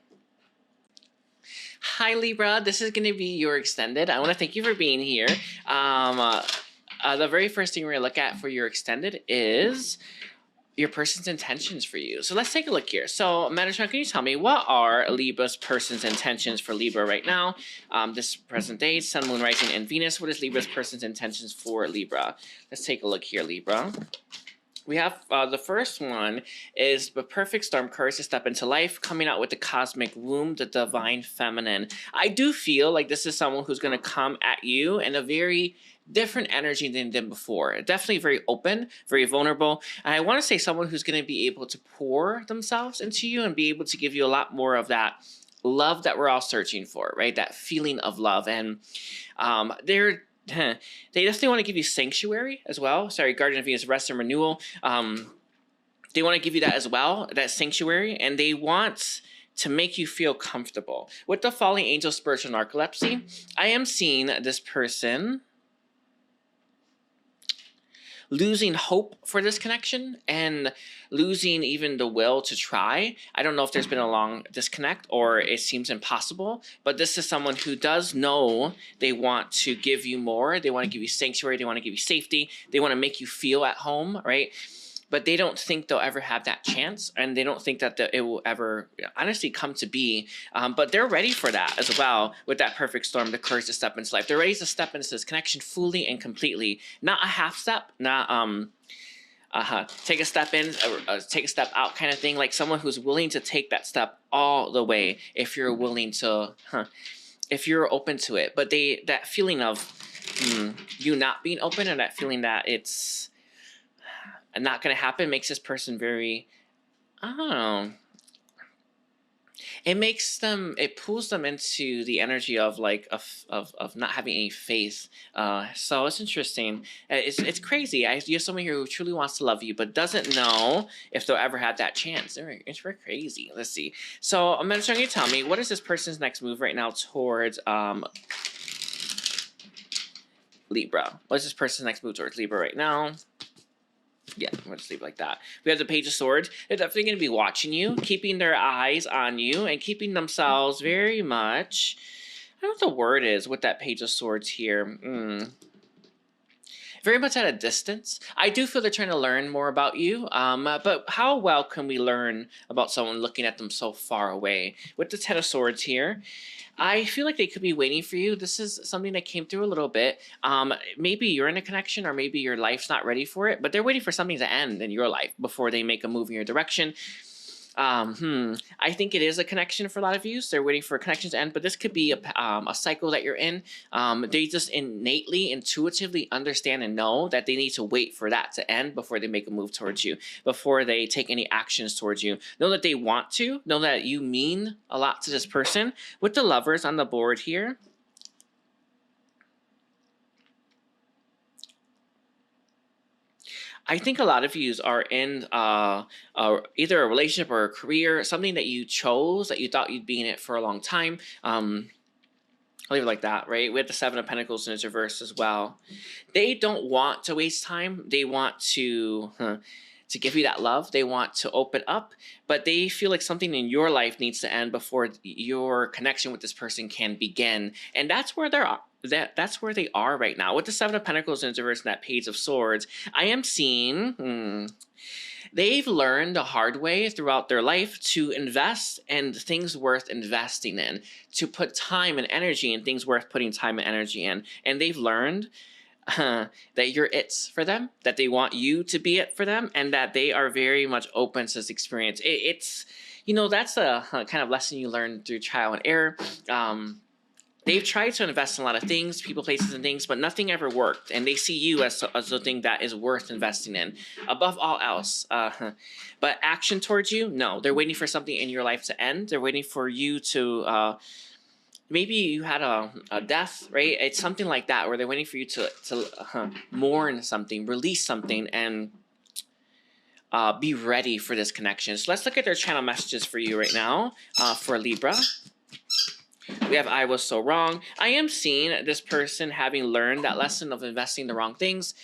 Hi Libra, this is going to be your extended. I want to thank you for being here. The very first thing we're going to look at for your extended is your person's intentions for you. So let's take a look here. So Metatron, can you tell me what are Libra's person's intentions for Libra right now? This present day, Sun, Moon, Rising, and Venus. What is Libra's person's intentions for Libra? Let's take a look here, Libra. We have the first one is the perfect storm courage to step into life, coming out with the cosmic womb, the divine feminine. I do feel like this is someone who's going to come at you in a very different energy than before. Definitely very open, very vulnerable. And I want to say someone who's going to be able to pour themselves into you and be able to give you a lot more of that love that we're all searching for, right? That feeling of love. And they definitely want to give you sanctuary as well. Sorry, Guardian of Venus, rest and renewal. They want to give you that as well, that sanctuary, and they want to make you feel comfortable. With the falling angel, spiritual narcolepsy, I am seeing this person losing hope for this connection and losing even the will to try. I don't know if there's been a long disconnect or it seems impossible, but this is someone who does know they want to give you more. They want to give you sanctuary. They want to give you safety. They want to make you feel at home, right? But they don't think they'll ever have that chance, and they don't think that it will ever honestly come to be. But they're ready for that as well with that perfect storm, the courage to step into life. They're ready to step into this connection fully and completely, not a half step, not take a step in, take a step out kind of thing. Like someone who's willing to take that step all the way if you're willing to, if you're open to it. But that feeling of you not being open and that feeling that it's not going to happen makes this person very, I don't know. It pulls them into the energy of like of not having any faith. So it's interesting. It's crazy. You have someone here who truly wants to love you, but doesn't know if they'll ever have that chance. It's very crazy. Let's see. So I'm going to tell me, what is this person's next move right now towards Libra? What is this person's next move towards Libra right now? Yeah, we'll just leave it like that. We have the Page of Swords. They're definitely going to be watching you, keeping their eyes on you, and keeping themselves very much, I don't know what the word is with that Page of Swords here. Very much at a distance. I do feel they're trying to learn more about you, but how well can we learn about someone looking at them so far away? With the Ten of Swords here, I feel like they could be waiting for you. This is something that came through a little bit. Maybe you're in a connection or maybe your life's not ready for it, but they're waiting for something to end in your life before they make a move in your direction. I think it is a connection for a lot of you. So they're waiting for a connection to end, but this could be a cycle that you're in. They just innately, intuitively understand and know that they need to wait for that to end before they make a move towards you, before they take any actions towards you. Know that they want to, know that you mean a lot to this person. With the Lovers on the board here, I think a lot of you are in either a relationship or a career, something that you chose, that you thought you'd be in it for a long time. I'll leave it like that, right? We have the Seven of Pentacles in its reverse as well. They don't want to waste time. They want to give you that love. They want to open up, but they feel like something in your life needs to end before your connection with this person can begin. And that's where they're that's where they are right now. With the Seven of Pentacles in reverse and that Page of Swords, I am seeing they've learned the hard way throughout their life to invest in things worth investing in, to put time and energy in things worth putting time and energy in. And they've learned that you're it's for them, that they want you to be it for them, and that they are very much open to this experience. It's, that's a kind of lesson you learn through trial and error. They've tried to invest in a lot of things, people, places, and things, but nothing ever worked. And they see you as something that is worth investing in above all else. But action towards you, no. They're waiting for something in your life to end. They're waiting for you to, maybe you had a death, right? It's something like that, where they're waiting for you to mourn something, release something, and be ready for this connection. So let's look at their channel messages for you right now for Libra. We have I was so wrong. I am seeing this person having learned that lesson of investing in the wrong things.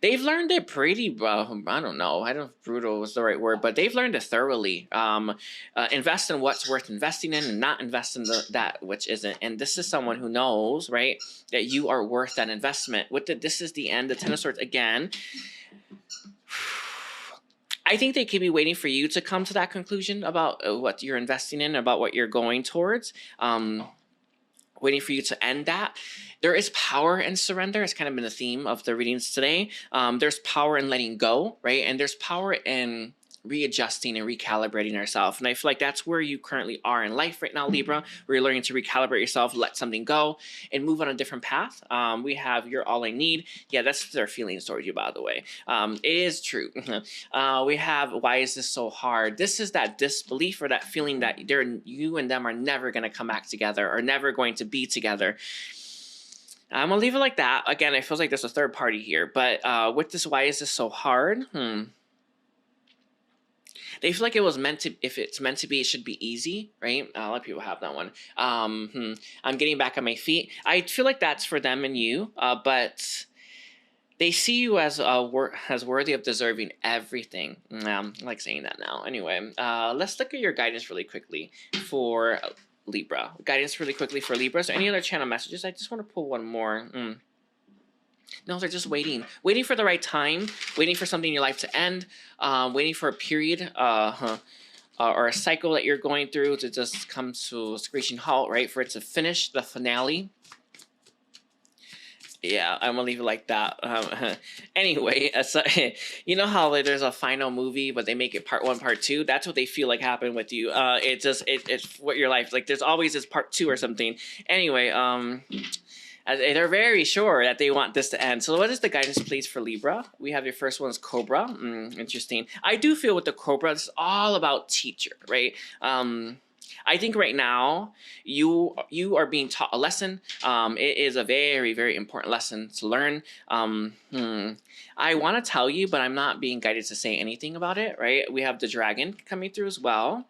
They've learned it pretty, I don't know. I don't know if brutal was the right word, but they've learned it thoroughly. Invest in what's worth investing in and not invest in that which isn't. And this is someone who knows, right, that you are worth that investment. This is the end, the Ten of Swords again. I think they could be waiting for you to come to that conclusion about what you're investing in, about what you're going towards, waiting for you to end that. There is power in surrender. It's kind of been the theme of the readings today. There's power in letting go, right? And there's power in readjusting and recalibrating ourselves. And I feel like that's where you currently are in life right now, Libra, where you're learning to recalibrate yourself, let something go, and move on a different path. We have You're All I Need. Yeah, that's their feelings towards you, by the way. It is true. We have Why Is This So Hard? This is that disbelief or that feeling that you and them are never going to come back together or never going to be together. I'm gonna leave it like that. Again, it feels like there's a third party here, but with this, why is this so hard? They feel like it was meant to. If it's meant to be, it should be easy, right? A lot of people have that one. I'm getting back on my feet. I feel like that's for them and you, but they see you as as worthy of deserving everything. I like saying that now. Anyway, let's look at your guidance really quickly for Libra. Guidance really quickly for Libra. So any other channel messages? I just want to pull one more. No, they're just waiting for the right time, waiting for something in your life to end, waiting for a period or a cycle that you're going through to just come to a screeching halt, right? For it to finish, the finale. Yeah, I'm gonna leave it like that. Anyway, so, you know how like, there's a final movie, but they make it part 1, part 2. That's what they feel like happened with you. It's what your life like. There's always this part 2 or something. Anyway, they're very sure that they want this to end. So what is the guidance, please, for Libra? We have your first one is Cobra. Interesting. I do feel with the Cobra, it's all about teacher, right? I think right now you are being taught a lesson. It is a very, very important lesson to learn. I want to tell you, but I'm not being guided to say anything about it, right? We have the dragon coming through as well.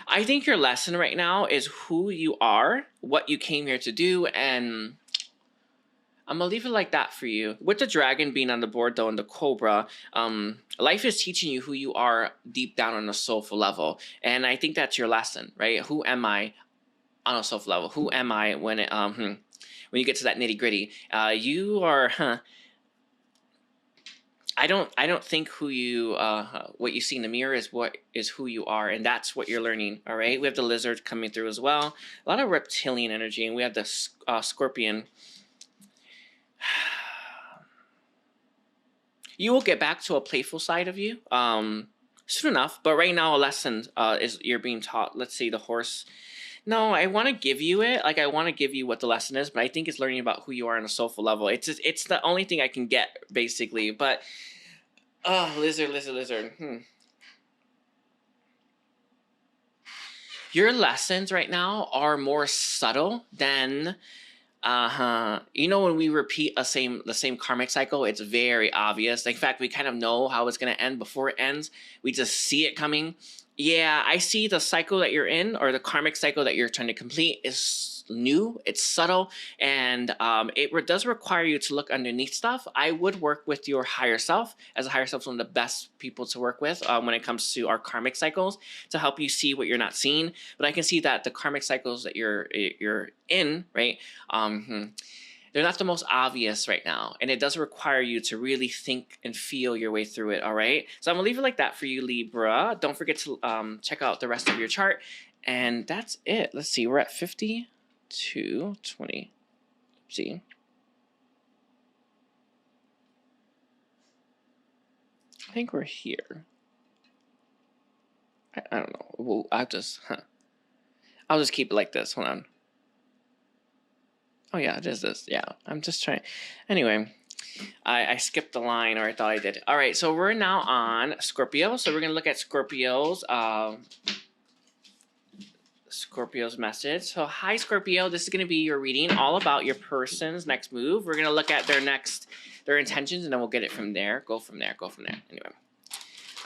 I think your lesson right now is who you are, what you came here to do, and I'm going to leave it like that for you. With the dragon being on the board, though, and the cobra, life is teaching you who you are deep down on a soulful level. And I think that's your lesson, right? Who am I on a soulful level? Who am I when you get to that nitty gritty? You are, I don't think who you what you see in the mirror is who you are, and that's what you're learning. All right. We have the lizard coming through as well. A lot of reptilian energy, and we have the scorpion. You will get back to a playful side of you soon enough, but right now a lesson is you're being taught. Let's see, the horse. No, I want to give you it. Like, I want to give you what the lesson is, but I think it's learning about who you are on a soulful level. It's the only thing I can get, basically. But, lizard. Your lessons right now are more subtle than, you know, when we repeat the same karmic cycle, it's very obvious. In fact, we kind of know how it's going to end before it ends. We just see it coming. Yeah, I see the cycle that you're in, or the karmic cycle that you're trying to complete, is new, it's subtle, and it does require you to look underneath stuff. I would work with your higher self, as a higher self is one of the best people to work with when it comes to our karmic cycles, to help you see what you're not seeing. But I can see that the karmic cycles that you're in, right, they're not the most obvious right now, and it does require you to really think and feel your way through it, all right? So I'm going to leave it like that for you, Libra. Don't forget to check out the rest of your chart, and that's it. Let's see, we're at 52:20. See? I think we're here. I don't know. Well, I'll just keep it like this. Hold on. Oh, yeah, it is this. Yeah, I'm just trying. Anyway, I skipped the line, or I thought I did. All right, so we're now on Scorpio. So we're going to look at Scorpio's message. So, hi, Scorpio. This is going to be your reading all about your person's next move. We're going to look at their intentions, and then we'll get it from there. Go from there. Anyway.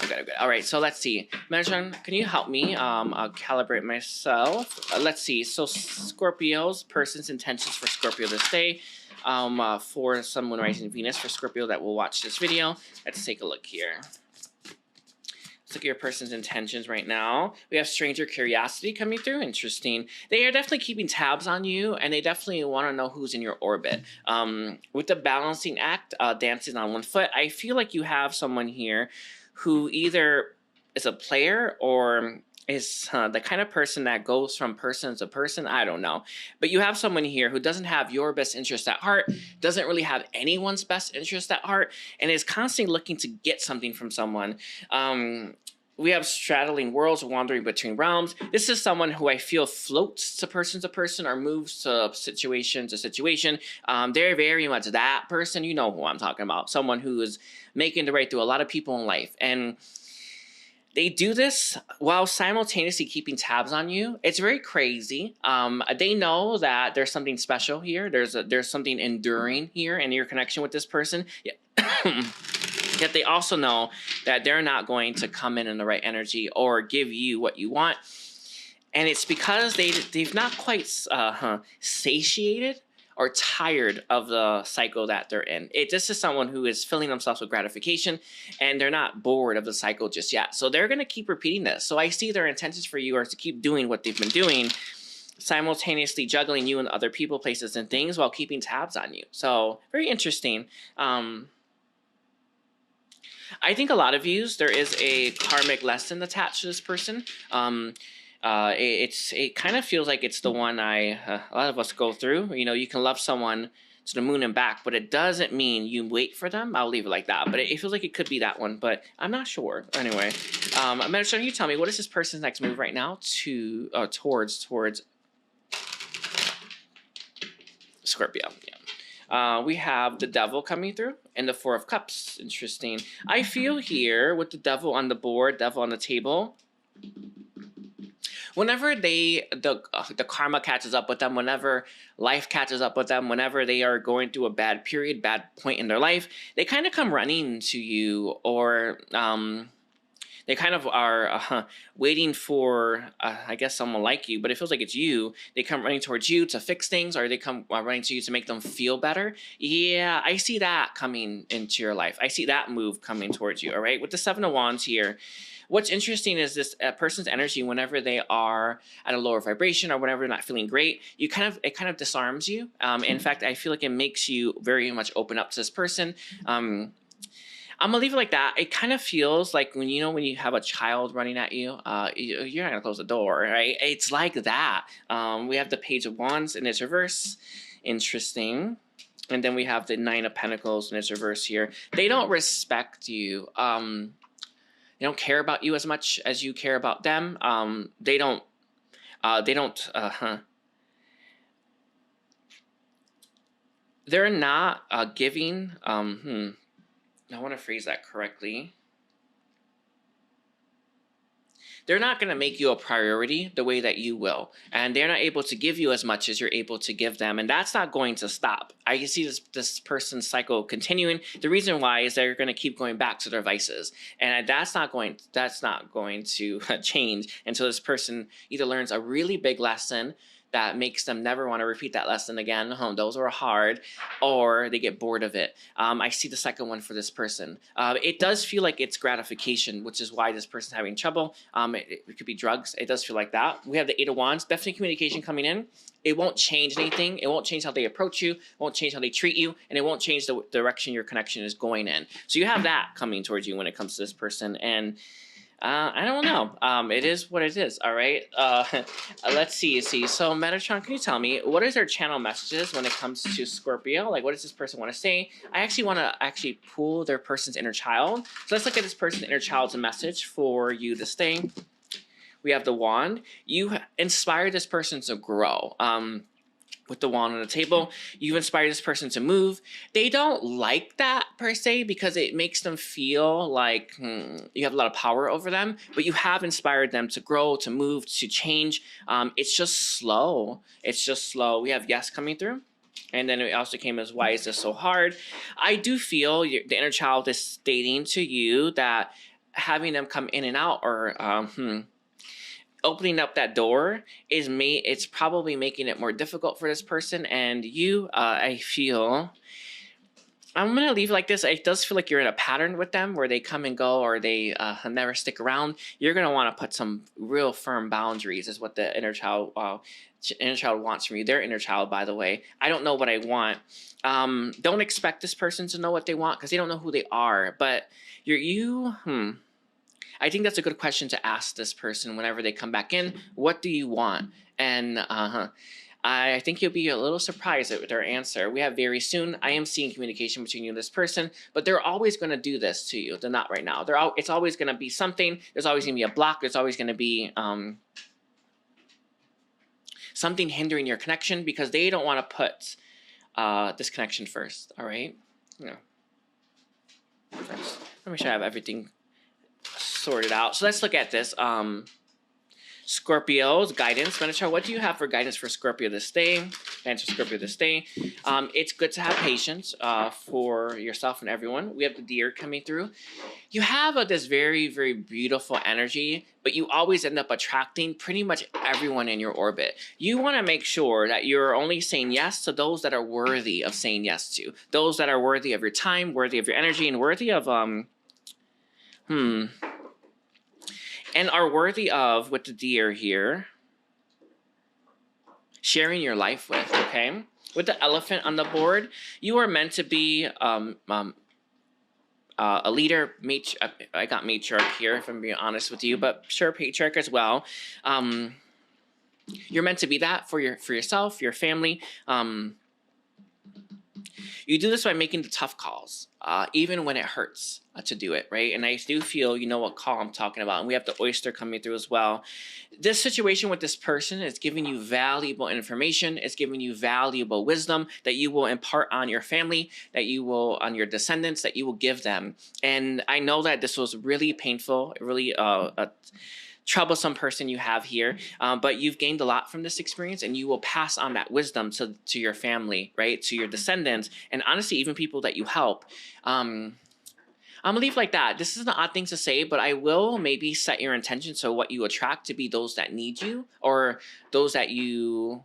I'm good. All right, so let's see. Metatron, can you help me? I'll calibrate myself. Let's see. So Scorpio's person's intentions for Scorpio this day. For someone rising Venus for Scorpio that will watch this video. Let's take a look here. Let's look at your person's intentions right now. We have stranger curiosity coming through. Interesting. They are definitely keeping tabs on you, and they definitely want to know who's in your orbit. With the balancing act, dancing on one foot, I feel like you have someone here who either is a player or is the kind of person that goes from person to person. I don't know. But you have someone here who doesn't have your best interest at heart, doesn't really have anyone's best interest at heart, and is constantly looking to get something from someone. We have straddling worlds, wandering between realms. This is someone who I feel floats to person or moves to situation to situation. They're very much that person. You know who I'm talking about. Someone who is making their way through a lot of people in life. And They do this while simultaneously keeping tabs on you. It's very crazy. They know that there's something special here. There's something enduring here in your connection with this person. Yeah. Yet they also know that they're not going to come in the right energy or give you what you want. And it's because they've not quite satiated or tired of the cycle that they're in. This is someone who is filling themselves with gratification, and they're not bored of the cycle just yet. So they're going to keep repeating this. So I see their intentions for you are to keep doing what they've been doing, simultaneously juggling you and other people, places, and things while keeping tabs on you. So very interesting. I think a lot of you, there is a karmic lesson attached to this person. It kind of feels like it's the one a lot of us go through. You know, you can love someone to the moon and back, but it doesn't mean you wait for them. I'll leave it like that. But it feels like it could be that one, but I'm not sure. Anyway, Metatron, you tell me, what is this person's next move right now towards Scorpio? Yeah. We have the Devil coming through and the Four of Cups. Interesting. I feel here with the Devil on the board, Devil on the table. Whenever the karma catches up with them, whenever life catches up with them, whenever they are going through a bad period, bad point in their life, they kind of come running to you, or they kind of are waiting for, I guess, someone like you, but it feels like it's you. They come running towards you to fix things, or they come running to you to make them feel better. Yeah, I see that coming into your life. I see that move coming towards you, all right? With the Seven of Wands here, what's interesting is this person's energy, whenever they are at a lower vibration or whenever they're not feeling great, it kind of disarms you. In fact, I feel like it makes you very much open up to this person. I'm gonna leave it like that. It kind of feels like when you have a child running at you, you're not gonna close the door, right? It's like that. We have the Page of Wands in its reverse. Interesting. And then we have the Nine of Pentacles in its reverse here. They don't respect you. They don't care about you as much as you care about them. They don't. They're not giving. I want to phrase that correctly. They're not going to make you a priority the way that you will. And they're not able to give you as much as you're able to give them. And that's not going to stop. I can see this person's cycle continuing. The reason why is they're going to keep going back to their vices. And that's not going to change until this person either learns a really big lesson that makes them never want to repeat that lesson again. Those are hard, or they get bored of it. I see the second one for this person. It does feel like it's gratification, which is why this person's having trouble. It could be drugs. It does feel like that. We have the Eight of Wands, definitely communication coming in. It won't change anything. It won't change how they approach you. It won't change how they treat you. And it won't change the direction your connection is going in. So you have that coming towards you when it comes to this person. And I don't know. It is what it is. All right. Let's see. So Metatron, can you tell me what is their channel messages when it comes to Scorpio? Like, what does this person want to say? I actually want to pull their person's inner child. So let's look at this person's inner child's message for you to stay. We have the Wand. You inspire this person to grow. With the Wand on the table, you've inspired this person to move. They don't like that per se because it makes them feel like you have a lot of power over them, but you have inspired them to grow, to move, to change. It's just slow. We have Yes coming through. And then it also came as, why is this so hard? I do feel the inner child is stating to you that having them come in and out, or opening up that door it's probably making it more difficult for this person. And you, I feel, I'm going to leave it like this. It does feel like you're in a pattern with them where they come and go, or they never stick around. You're going to want to put some real firm boundaries is what the inner child wants from you. Their inner child, by the way. I don't know what I want. Don't expect this person to know what they want because they don't know who they are. But I think that's a good question to ask this person whenever they come back in. What do you want? And I think you'll be a little surprised at their answer. We have very soon. I am seeing communication between you and this person, but they're always going to do this to you. They're not right now. It's always going to be something. There's always going to be a block. There's always going to be something hindering your connection because they don't want to put this connection first. All right? First, let me make sure I have everything sorted out. So let's look at this. Scorpio's guidance. Metatron, what do you have for guidance for Scorpio this day? Guidance for Scorpio this day. It's good to have patience for yourself and everyone. We have the deer coming through. You have this very, very beautiful energy, but you always end up attracting pretty much everyone in your orbit. You want to make sure that you're only saying yes to those that are worthy of saying yes to. Those that are worthy of your time, worthy of your energy, and worthy of and are worthy of, with the deer here, sharing your life with, okay? With the elephant on the board, you are meant to be a leader. I got matriarch here, if I'm being honest with you, but sure, patriarch as well. You're meant to be that for yourself, your family. You do this by making the tough calls, even when it hurts to do it, right? And I do feel you know what call I'm talking about. And we have the oyster coming through as well. This situation with this person is giving you valuable information. It's giving you valuable wisdom that you will impart on your family, that you will, on your descendants, that you will give them. And I know that this was really painful, really a troublesome person you have here, but you've gained a lot from this experience, and you will pass on that wisdom to your family, right, to your descendants, and honestly even people that you help. I'm gonna leave like that. This is an odd thing to say, but I will maybe set your intention so what you attract to be those that need you, or those that you,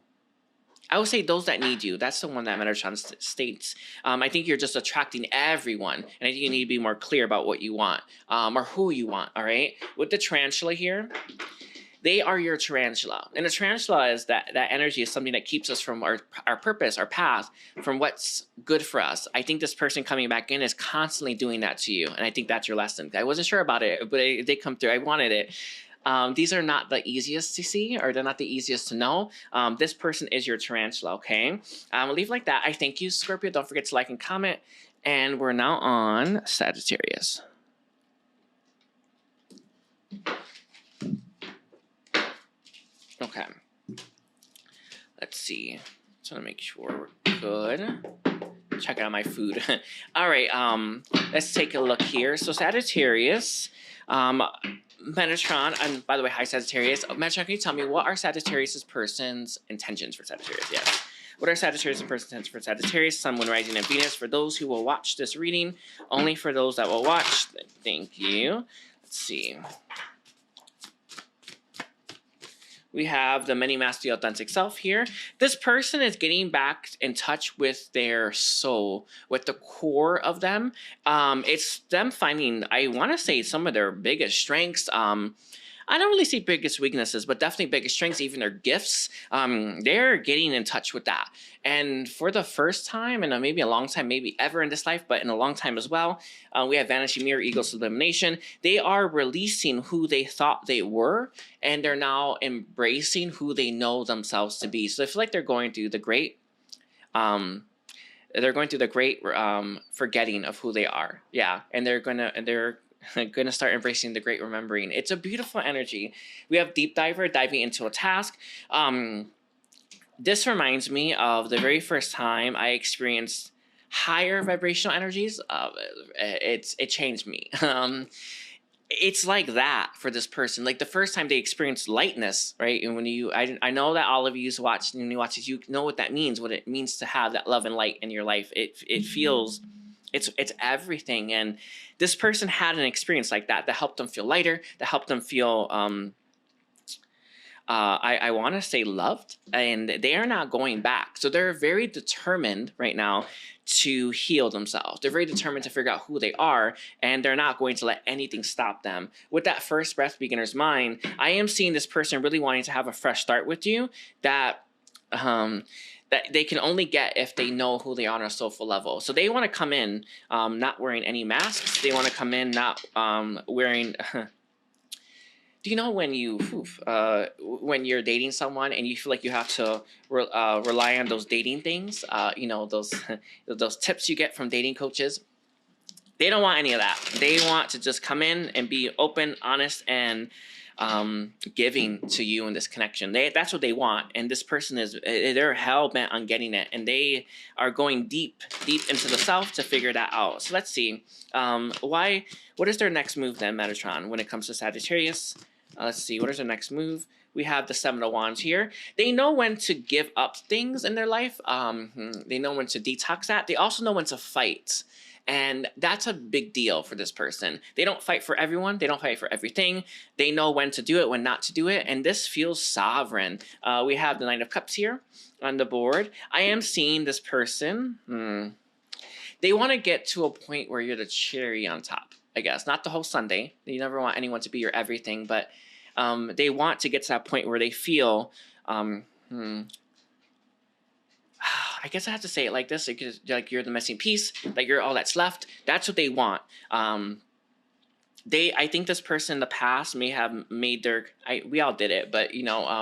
I would say those that need you. That's the one that Metatron states. I think you're just attracting everyone. And I think you need to be more clear about what you want, or who you want, all right? With the tarantula here, they are your tarantula. And the tarantula is that energy is something that keeps us from our purpose, our path, from what's good for us. I think this person coming back in is constantly doing that to you. And I think that's your lesson. I wasn't sure about it, but it did come through. I wanted it. These are not the easiest to see, or they're not the easiest to know. This person is your tarantula, okay? We'll leave like that. I thank you, Scorpio. Don't forget to like and comment. And we're now on Sagittarius. Okay. Let's see. Just want to make sure we're good. Check out my food. All right. Let's take a look here. So Sagittarius. Metatron, and by the way, hi Sagittarius. Metatron, can you tell me what are Sagittarius' person's intentions for Sagittarius? Yes. What are Sagittarius' person's intentions for Sagittarius? Sun, Moon, Rising, and Venus. For those who will watch this reading, only for those that will watch. Thank you. Let's see. We have the many-masted authentic self here. This person is getting back in touch with their soul, with the core of them. It's them finding, I want to say, some of their biggest strengths. I don't really see biggest weaknesses, but definitely biggest strengths, even their gifts. They're getting in touch with that. And for the first time, and maybe a long time, maybe ever in this life, but in a long time as well, we have Vanishing Mirror, Ego Sublimation. They are releasing who they thought they were, and they're now embracing who they know themselves to be. So I feel like they're going through the great forgetting of who they are. Yeah, and they're going to start embracing the great remembering. It's a beautiful energy. We have Deep Diver, diving into a task. This reminds me of the very first time I experienced higher vibrational energies. It changed me. It's like that for this person. Like the first time they experienced lightness, right? And when I know that all of you watch, when you watch this, you know what that means, what it means to have that love and light in your life. It feels, it's everything. And this person had an experience like that helped them feel lighter, that helped them feel, I want to say loved, and they are not going back. So they're very determined right now to heal themselves. They're very determined to figure out who they are, and they're not going to let anything stop them. With that first breath, beginner's mind, I am seeing this person really wanting to have a fresh start with you that they can only get if they know who they are on a soulful level. So they want to come in not wearing any masks. They want to come in not wearing... Do you know when when you're dating someone and you feel like you have to rely on those dating things, you know, those tips you get from dating coaches? They don't want any of that. They want to just come in and be open, honest, and giving to you in this connection. That's what they want, and this person they're hell bent on getting it, and they are going deep into the self to figure that out. So let's see, what is their next move then, Metatron, when it comes to Sagittarius? Let's see, what is their next move? We have the Seven of Wands here. They know when to give up things in their life. They know when to detox that. They also know when to fight. And that's a big deal for this person. They don't fight for everyone. They don't fight for everything. They know when to do it, when not to do it. And this feels sovereign. We have the Knight of Cups here on the board. I am seeing this person. They want to get to a point where you're the cherry on top, I guess. Not the whole sundae. You never want anyone to be your everything. But they want to get to that point where they feel... I guess I have to say it like this, like you're the missing piece, like you're all that's left. That's what they want. I think this person in the past may have made we all did it, but,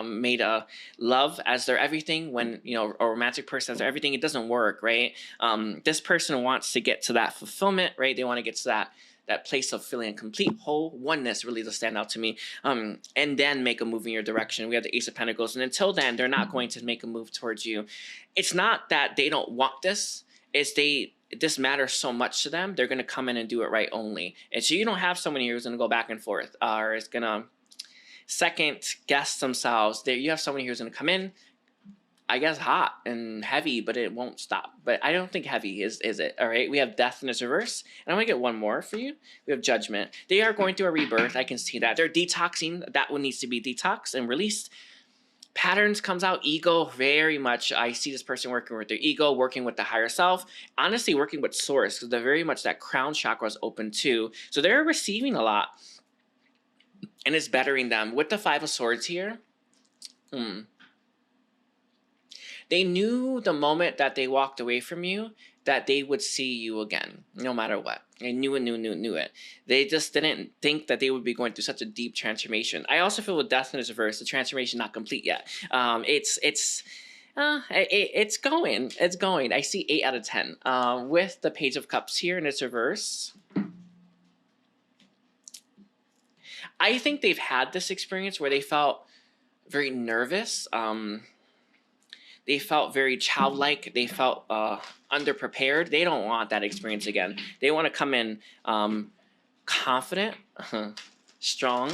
made a love as their everything when, a romantic person as their everything. It doesn't work, right? This person wants to get to that fulfillment, right? They want to get to that place of feeling complete whole oneness really does stand out to me, and then make a move in your direction. We have the Ace of Pentacles, and until then they're not going to make a move towards you. It's not that they don't want this, it's this matters so much to them, they're going to come in and do it right only. And so you don't have someone here who's going to go back and forth or is going to second guess themselves. You have someone here who's going to come in, I guess, hot and heavy, but it won't stop. But I don't think heavy is it. All right, we have Death in its reverse, and I'm gonna get one more for you. We have Judgment. They are going through a rebirth. I can see that. They're detoxing. That one needs to be detoxed and released. Patterns comes out. Ego, very much. I see this person working with their ego, working with the higher self. Honestly, working with source, because they're very much that crown chakra is open too. So they're receiving a lot, and it's bettering them. With the Five of Swords here, they knew the moment that they walked away from you that they would see you again, no matter what. They knew it. They just didn't think that they would be going through such a deep transformation. I also feel with Death in its reverse, the transformation not complete yet. It's going. I see 8 out of 10. With the Page of Cups here in its reverse, I think they've had this experience where they felt very nervous. They felt very childlike. They felt underprepared. They don't want that experience again. They want to come in confident, strong,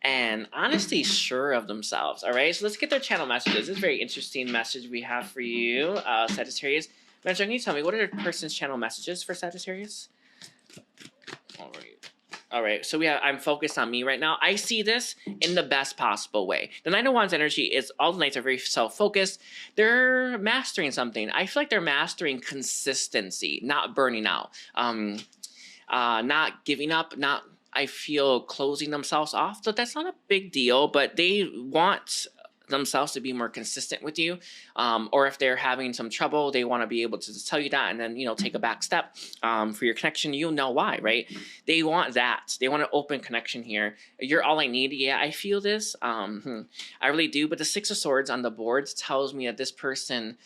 and honestly sure of themselves. All right, so let's get their channel messages. This is a very interesting message we have for you, Sagittarius. Mention, can you tell me what are your person's channel messages for Sagittarius? All right, so I'm focused on me right now. I see this in the best possible way. The Knight of Wands energy is, all the Knights are very self-focused. They're mastering something. I feel like they're mastering consistency, not burning out, not giving up, I feel closing themselves off. So that's not a big deal, but they want themselves to be more consistent with you, or if they're having some trouble, they want to be able to just tell you that and then take a back step for your connection. You'll know why, right? They want that. They want an open connection here. You're all I need. Yeah, I feel this. I really do. But the Six of Swords on the board tells me that this person,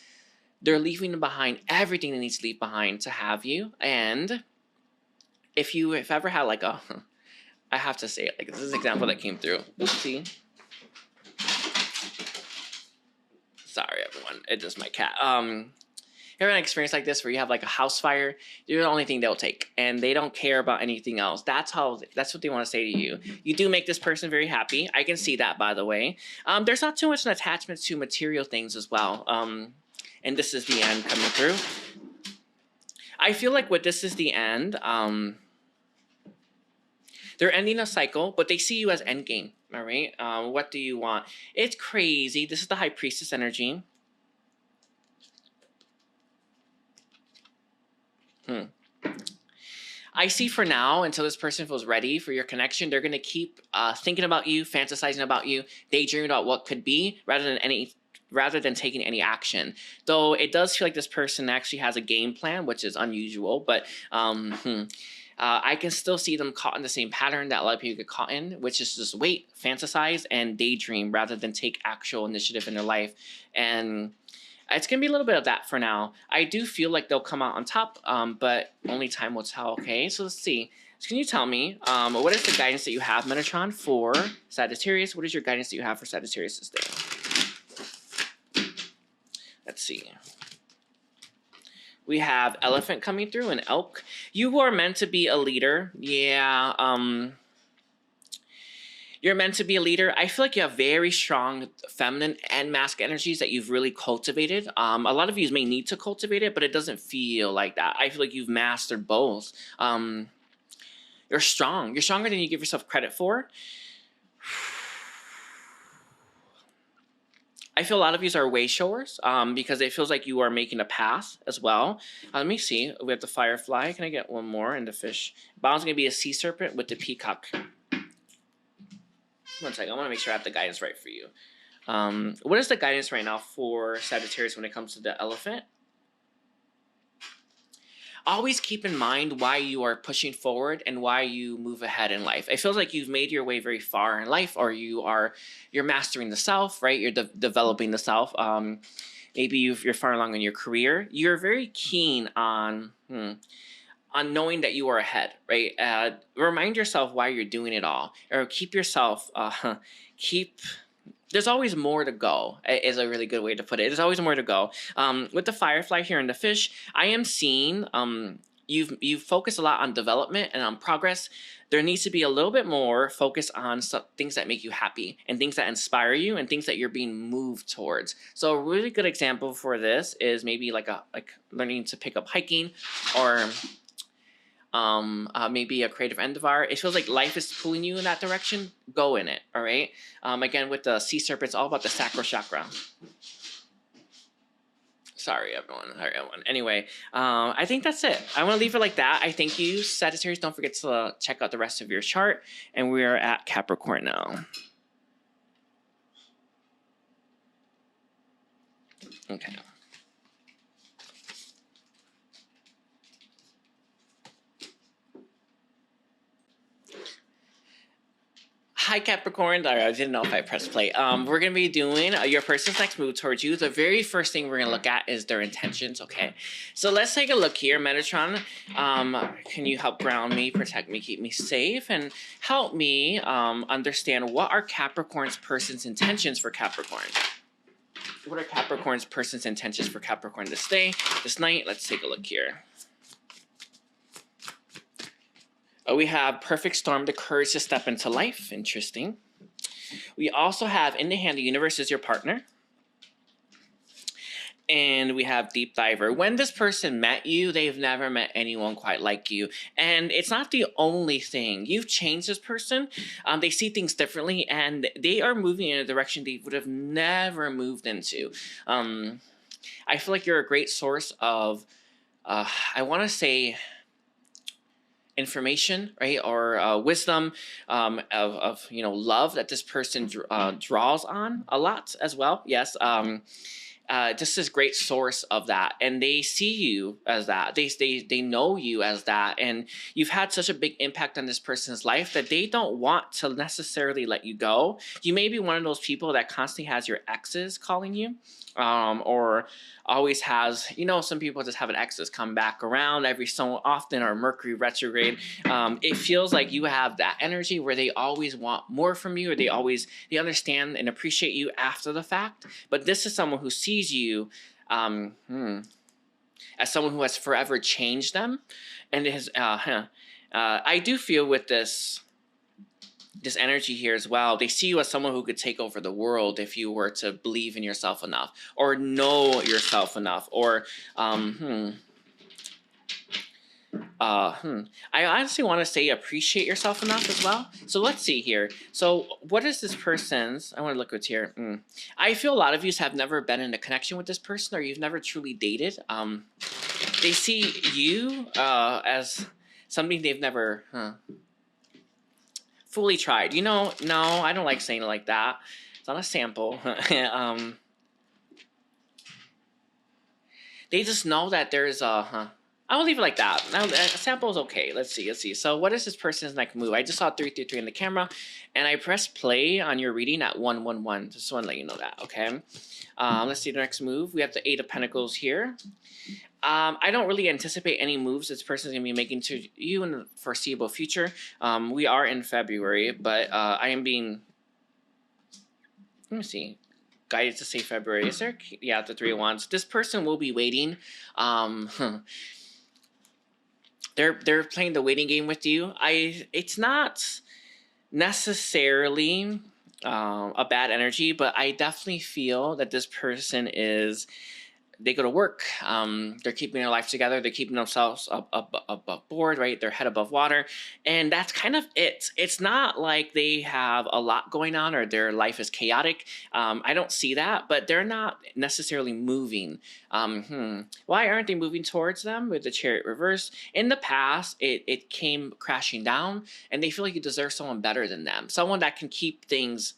they're leaving behind everything they need to leave behind to have you. And if ever had like a, I have to say it, like this is an example that came through. See. Sorry, everyone. It's just my cat. You ever had an experience like this where you have like a house fire? You're the only thing they'll take, and they don't care about anything else. That's what they want to say to you. You do make this person very happy. I can see that, by the way. There's not too much an attachment to material things as well. And this is the end coming through. I feel like what this is the end. They're ending a cycle, but they see you as endgame. All right. What do you want? It's crazy. This is the High Priestess energy. I see for now, until this person feels ready for your connection, they're going to keep thinking about you, fantasizing about you, daydreaming about what could be, rather than taking any action. Though it does feel like this person actually has a game plan, which is unusual, but I can still see them caught in the same pattern that a lot of people get caught in, which is just wait, fantasize, and daydream rather than take actual initiative in their life. And It's going to be a little bit of that for now. I do feel like they'll come out on top, but only time will tell. Okay, so let's see. So can you tell me what is the guidance that you have, Metatron, for Sagittarius? What is your guidance that you have for Sagittarius this day? Let's see. We have Elephant coming through and Elk. You are meant to be a leader. Yeah, you're meant to be a leader. I feel like you have very strong feminine and masculine energies that you've really cultivated. A lot of you may need to cultivate it, but it doesn't feel like that. I feel like you've mastered both. You're strong. You're stronger than you give yourself credit for. I feel a lot of you are way showers because it feels like you are making a path as well. Let me see. We have the Firefly. Can I get one more? And the fish. Bottom's going to be a sea serpent with the peacock. One second. I want to make sure I have the guidance right for you. What is the guidance right now for Sagittarius when it comes to the elephant? Always keep in mind why you are pushing forward and why you move ahead in life. It feels like you've made your way very far in life, or you're mastering the self, right? You're developing the self. Maybe you're far along in your career. You're very keen on knowing that you are ahead, right? Remind yourself why you're doing it all, or keep yourself there's always more to go, is a really good way to put it. There's always more to go. With the Firefly here and the fish, I am seeing you've focused a lot on development and on progress. There needs to be a little bit more focus on things that make you happy and things that inspire you and things that you're being moved towards. So a really good example for this is maybe like learning to pick up hiking, or maybe a creative endeavor. It feels like life is pulling you in that direction. Go in it, all right? Again, with the sea serpent, it's all about the sacral chakra. Sorry, everyone. Anyway, I think that's it. I want to leave it like that. I thank you, Sagittarius. Don't forget to check out the rest of your chart. And we're at Capricorn now. Okay. Hi, Capricorn. I didn't know if I pressed play. We're going to be doing your person's next move towards you. The very first thing we're going to look at is their intentions, okay? So let's take a look here. Metatron, can you help ground me, protect me, keep me safe, and help me understand what are Capricorn's person's intentions for Capricorn? What are Capricorn's person's intentions for Capricorn this day, this night? Let's take a look here. We have Perfect Storm, the courage to step into life. Interesting. We also have in the hand, the universe is your partner. And we have Deep Diver. When this person met you, they've never met anyone quite like you. And it's not the only thing. You've changed this person. They see things differently, and they are moving in a direction they would have never moved into. I feel like you're a great source of, I want to say, information, right, or wisdom, of love that this person draws on a lot as well. Yes, just this great source of that, and they see you as that. They know you as that, and you've had such a big impact on this person's life that they don't want to necessarily let you go. You may be one of those people that constantly has your exes calling you, or always has, some people just have an exes come back around every so often, or Mercury retrograde. It feels like you have that energy where they always want more from you, or they understand and appreciate you after the fact. But this is someone who sees you as someone who has forever changed them, and I do feel with this energy here as well, they see you as someone who could take over the world if you were to believe in yourself enough, or know yourself enough, or I honestly want to say appreciate yourself enough as well. So let's see here. So what is this person's, I want to look what's here. I feel a lot of you have never been in a connection with this person, or you've never truly dated. They see you as something they've never fully tried. No, I don't like saying it like that. It's not a sample. They just know that there's I'll leave it like that. Now, sample is okay. Let's see. Let's see. So what is this person's next move? I just saw 333 in the camera, and I pressed play on your reading at 111. Just want to let you know that. Okay. Let's see the next move. We have the Eight of Pentacles here. I don't really anticipate any moves this person's going to be making to you in the foreseeable future. We are in February, but I am being, let me see, guided to say February. Is there? Yeah, the Three of Wands. This person will be waiting. They're playing the waiting game with you. It's not necessarily a bad energy, but I definitely feel that this person is, they go to work, they're keeping their life together, they're keeping themselves above board, right? Their head above water, and that's kind of it. It's not like they have a lot going on or their life is chaotic. I don't see that, but they're not necessarily moving. Why aren't they moving towards them with the Chariot reverse? In the past, it came crashing down, and they feel like you deserve someone better than them, someone that can keep things,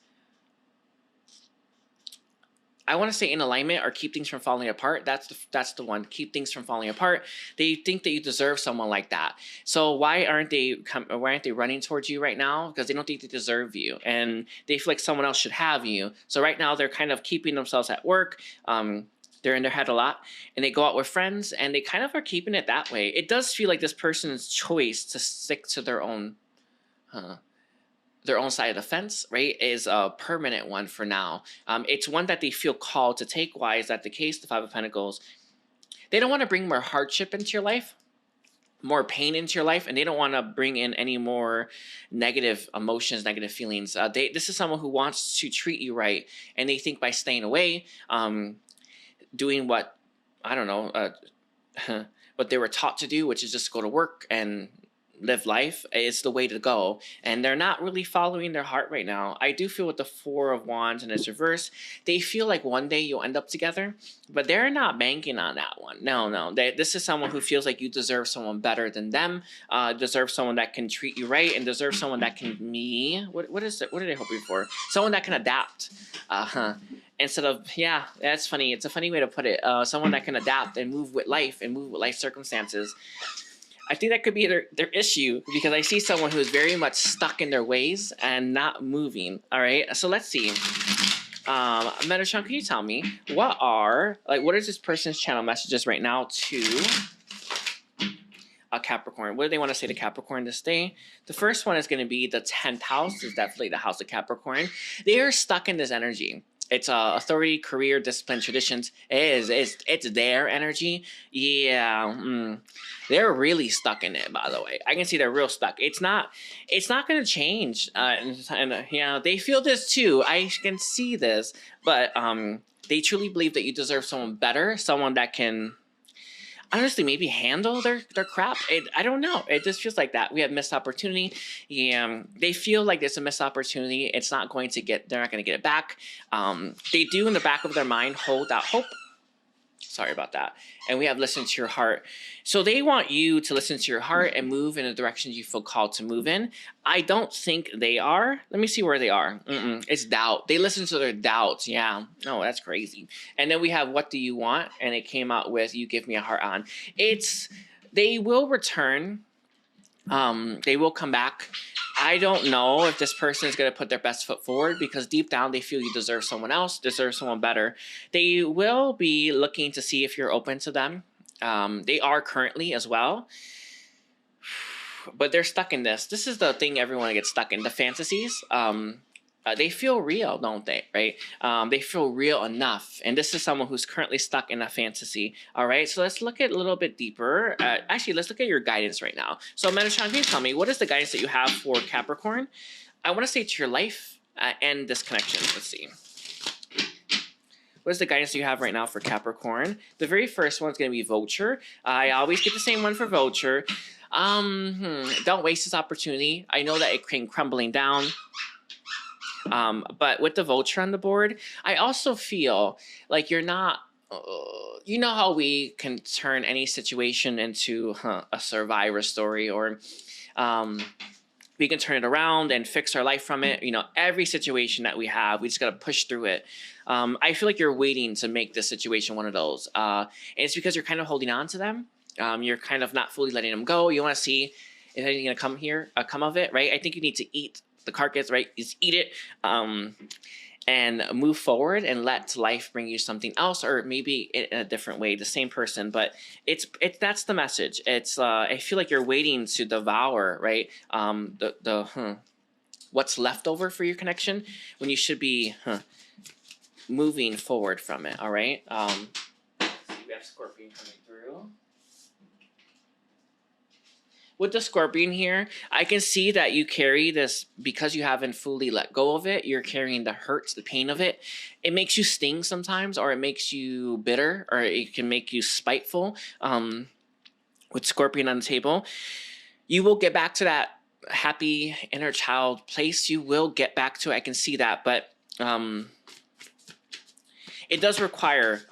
I want to say, in alignment or keep things from falling apart. That's the one. Keep things from falling apart. They think that you deserve someone like that. So why aren't they running towards you right now? Because they don't think they deserve you, and they feel like someone else should have you. So right now they're kind of keeping themselves at work. They're in their head a lot, and they go out with friends, and they kind of are keeping it that way. It does feel like this person's choice to stick to their own side of the fence, right, is a permanent one for now. It's one that they feel called to take. Why is that the case? The Five of Pentacles. They don't want to bring more hardship into your life, more pain into your life, and they don't want to bring in any more negative emotions, negative feelings. This is someone who wants to treat you right, and they think by staying away, doing what, I don't know, what they were taught to do, which is just go to work and live life, is the way to go, and they're not really following their heart right now. I do feel with the Four of Wands in its reverse, they feel like one day you'll end up together, but they're not banking on that one. No, this is someone who feels like you deserve someone better than them, deserve someone that can treat you right, and deserve someone that can what is it? What are they hoping for? Someone that can adapt. Instead of, yeah, that's funny. It's a funny way to put it. Someone that can adapt and move with life and move with life circumstances. I think that could be their issue, because I see someone who is very much stuck in their ways and not moving. All right, so let's see. Metashawn, can you tell me what is this person's channel messages right now to a Capricorn? What do they want to say to Capricorn this day? The first one is going to be the 10th house. Is definitely the house of Capricorn. They are stuck in this energy. It's authority, career, discipline, traditions. It's their energy. Yeah, they're really stuck in it. By the way, I can see they're real stuck. It's not going to change. And yeah, they feel this too. I can see this, but they truly believe that you deserve someone better, someone that can, honestly, maybe handle their crap. I don't know. It just feels like that. We have missed opportunity. Yeah, they feel like there's a missed opportunity. It's not going to get. They're not going to get it back. They do in the back of their mind hold out hope. Sorry about that. And we have listen to your heart. So they want you to listen to your heart and move in the direction you feel called to move in. I don't think they are. Let me see where they are. It's doubt. They listen to their doubts. Yeah. No, that's crazy. And then we have what do you want? And it came out with you give me a heart on. They will return. They will come back. I don't know if this person is going to put their best foot forward, because deep down they feel you deserve someone else, deserve someone better. They will be looking to see if you're open to them. They are currently as well. But they're stuck in this. This is the thing everyone gets stuck in, the fantasies. They feel real, don't they? Right? They feel real enough. And this is someone who's currently stuck in a fantasy. All right. So let's look at a little bit deeper. Actually, let's look at your guidance right now. So Metashawn, can you tell me what is the guidance that you have for Capricorn? I want to say to your life and this connection. Let's see. What is the guidance you have right now for Capricorn? The very first one is going to be Vulture. I always get the same one for Vulture. Don't waste this opportunity. I know that it came crumbling down. But with the Vulture on the board, I also feel like you're not, you know how we can turn any situation into a survivor story, or we can turn it around and fix our life from it. You know, every situation that we have, we just got to push through it. I feel like you're waiting to make this situation one of those. And it's because you're kind of holding on to them. You're kind of not fully letting them go. You want to see if anything gonna come of it, right? I think you need to eat the carcass, right? Just eat it. And move forward and let life bring you something else, or maybe in a different way, the same person, but it's that's the message. It's I feel like you're waiting to devour, right? What's left over for your connection when you should be moving forward from it. All right. Let's see, we have Scorpion coming through. With the Scorpion here, I can see that you carry this because you haven't fully let go of it. You're carrying the hurts, the pain of it. It makes you sting sometimes, or it makes you bitter, or it can make you spiteful. With Scorpion on the table, you will get back to that happy inner child place. You will get back to it. I can see that, but it does require,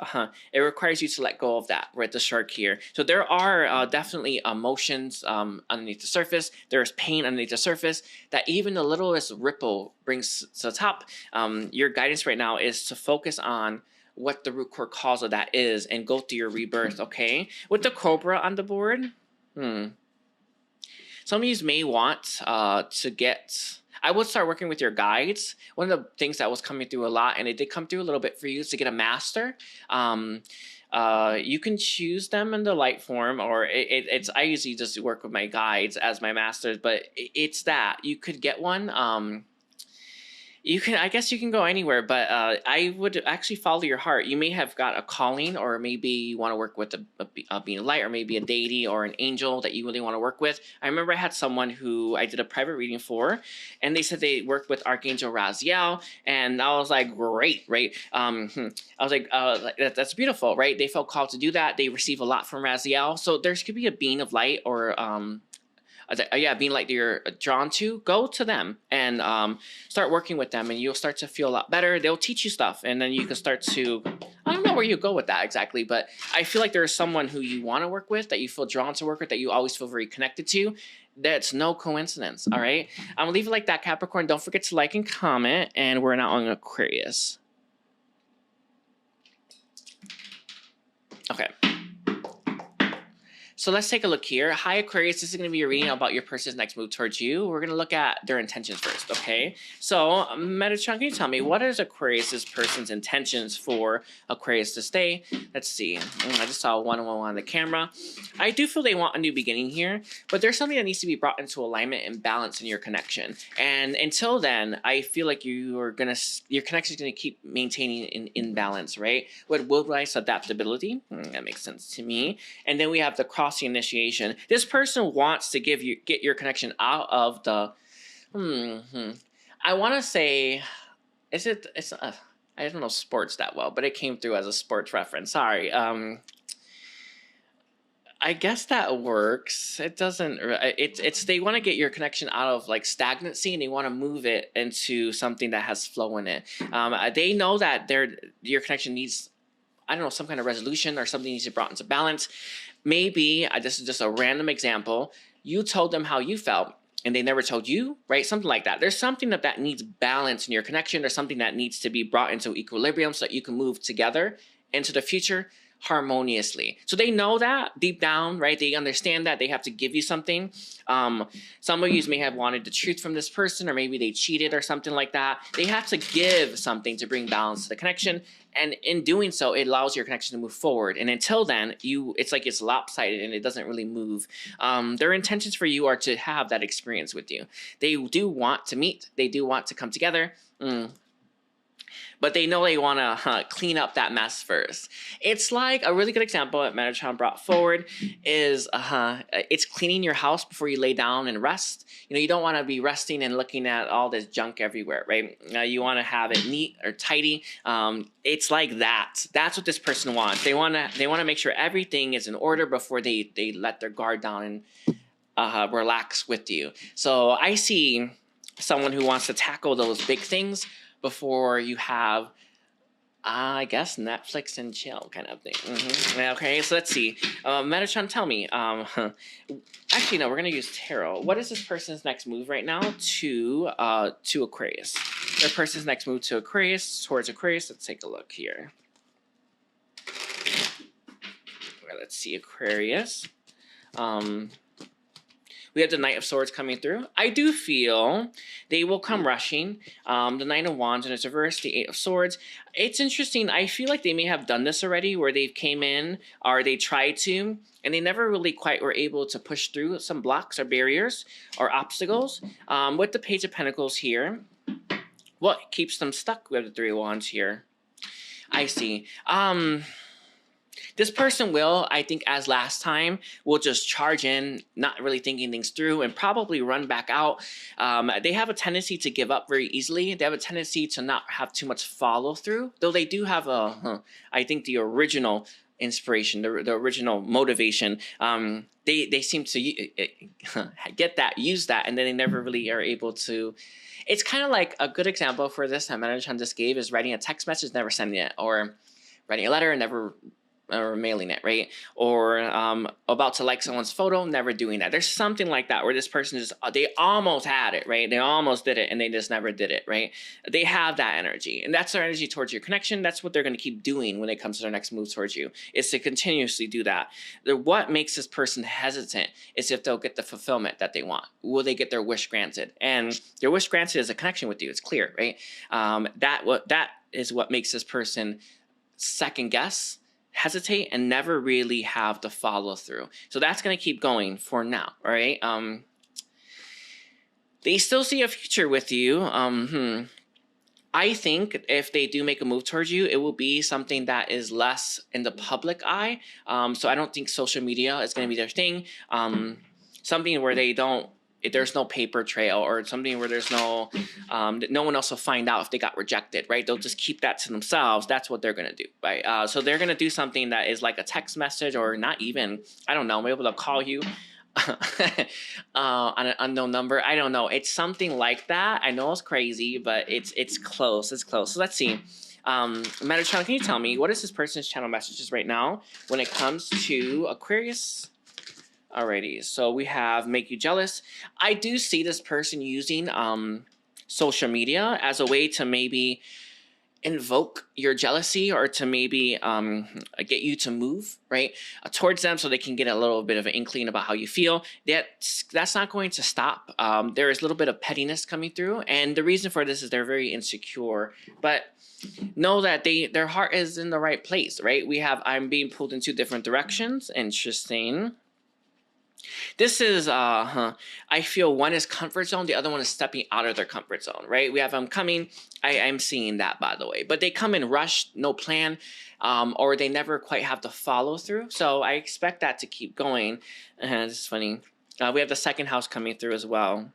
it requires you to let go of that, right? The shark here. So there are definitely emotions underneath the surface. There's pain underneath the surface that even the littlest ripple brings to the top. Your guidance right now is to focus on what the root core cause of that is and go through your rebirth, okay? With the Cobra on the board, some of you may want to get... I would start working with your guides. One of the things that was coming through a lot, and it did come through a little bit for you, is to get a master. You can choose them in the light form, or it's I usually just work with my guides as my masters, but it's that. You could get one. You can, I guess you can go anywhere, but I would actually follow your heart. You may have got a calling, or maybe you want to work with a being of light, or maybe a deity or an angel that you really want to work with. I remember I had someone who I did a private reading for, and they said they worked with Archangel Raziel, and I was like, great, right? I was like, that's beautiful, right? They felt called to do that. They receive a lot from Raziel, so there could be a being of light, or being like you're drawn to, go to them and start working with them, and you'll start to feel a lot better. They'll teach you stuff, and then you can start to, I don't know where you go with that exactly, but I feel like there's someone who you want to work with, that you feel drawn to work with, that you always feel very connected to. That's no coincidence, all right? I'm gonna leave it like that, Capricorn. Don't forget to like and comment, and we're now on Aquarius. Okay. So let's take a look here. Hi, Aquarius. This is going to be a reading about your person's next move towards you. We're going to look at their intentions first, okay? So, Metatron, can you tell me, what is Aquarius's person's intentions for Aquarius to stay? Let's see. I just saw one on the camera. I do feel they want a new beginning here, but there's something that needs to be brought into alignment and balance in your connection. And until then, I feel like your connection is going to keep maintaining in balance, right? With wilderness adaptability, that makes sense to me. And then we have the cross initiation. This person wants to get your connection out of the I want to say, I don't know sports that well, but it came through as a sports reference. Sorry. I guess that works. It doesn't. It's they want to get your connection out of like stagnancy, and they want to move it into something that has flow in it. They know that your connection needs, I don't know, some kind of resolution, or something needs to be brought into balance. Maybe, this is just a random example, you told them how you felt and they never told you, right? Something like that. There's something that needs balance in your connection. There's something that needs to be brought into equilibrium so that you can move together into the future harmoniously. So they know that deep down, right? They understand that they have to give you something. Some of you may have wanted the truth from this person, or maybe they cheated or something like that. They have to give something to bring balance to the connection. And in doing so, it allows your connection to move forward. And until then, it's like it's lopsided and it doesn't really move. Their intentions for you are to have that experience with you. They do want to meet. They do want to come together. But they know they want to clean up that mess first. It's like a really good example that Metatron brought forward is it's cleaning your house before you lay down and rest. You know, you don't want to be resting and looking at all this junk everywhere, right? You want to have it neat or tidy. It's like that. That's what this person wants. They want to make sure everything is in order before they let their guard down and relax with you. So I see someone who wants to tackle those big things before you have, I guess, Netflix and chill kind of thing. Okay, so let's see. Metatron, tell me. Actually, no, we're going to use tarot. What is this person's next move right now to Aquarius? Their person's next move to Aquarius, towards Aquarius. Let's take a look here. Let's see, Aquarius. We have the Knight of Swords coming through. I do feel they will come rushing. The Nine of Wands in its reverse, the Eight of Swords. It's interesting. I feel like they may have done this already, where they came in or they tried to, and they never really quite were able to push through some blocks or barriers or obstacles. With the Page of Pentacles here, what keeps them stuck? We have the Three of Wands here. I see. This person will, I think, as last time, will just charge in, not really thinking things through, and probably run back out. They have a tendency to give up very easily. They have a tendency to not have too much follow through, though they do have I think, the original inspiration, the original motivation. They seem to get that, use that, and then they never really are able to. It's kind of like a good example for this that Metatron just gave is writing a text message, never sending it, or writing a letter and never or mailing it, right? Or about to like someone's photo, never doing that. There's something like that where this person just, they almost had it, right? They almost did it and they just never did it, right? They have that energy, and that's their energy towards your connection. That's what they're going to keep doing when it comes to their next move towards you, is to continuously do that. What makes this person hesitant is if they'll get the fulfillment that they want. Will they get their wish granted? And their wish granted is a connection with you. It's clear, right? That is what makes this person second guess, hesitate, and never really have the follow through. So that's going to keep going for now. All right. They still see a future with you. I think if they do make a move towards you, it will be something that is less in the public eye. So I don't think social media is going to be their thing. Something where there's no paper trail, or something where there's no one else will find out if they got rejected, right? They'll just keep that to themselves. That's what they're going to do, right? So they're going to do something that is like a text message, or not even, I don't know, maybe they'll call you on an unknown number. I don't know. It's something like that. I know it's crazy, but it's close. It's close. So let's see. Metatron, can you tell me, what is this person's channel messages right now when it comes to Aquarius? Alrighty, so we have make you jealous. I do see this person using social media as a way to maybe invoke your jealousy, or to maybe get you to move right towards them, so they can get a little bit of an inkling about how you feel. That's not going to stop. There is a little bit of pettiness coming through, and the reason for this is they're very insecure, but know that their heart is in the right place, right? I'm being pulled in two different directions. Interesting. This is, I feel one is comfort zone, the other one is stepping out of their comfort zone, right? We have coming, I'm seeing that, by the way. But they come in rushed, no plan, or they never quite have the follow through. So I expect that to keep going. This is funny. We have the second house coming through as well.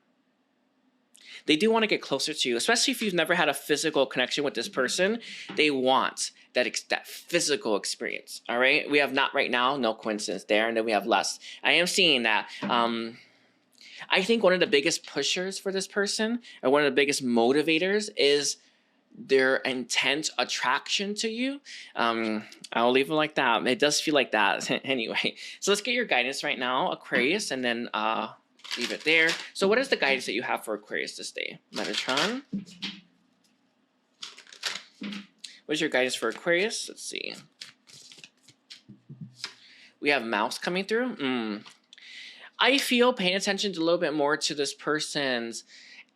They do want to get closer to you, especially if you've never had a physical connection with this person. They want that physical experience. All right. We have not right now, no coincidence there, and then we have lust. I am seeing that. I think one of the biggest pushers for this person, and one of the biggest motivators, is their intense attraction to you. I'll leave it like that. It does feel like that anyway. So let's get your guidance right now, Aquarius, and then leave it there. So what is the guidance that you have for Aquarius this day, Metatron? What is your guidance for Aquarius? Let's see. We have mouse coming through. I feel paying attention a little bit more to this person's,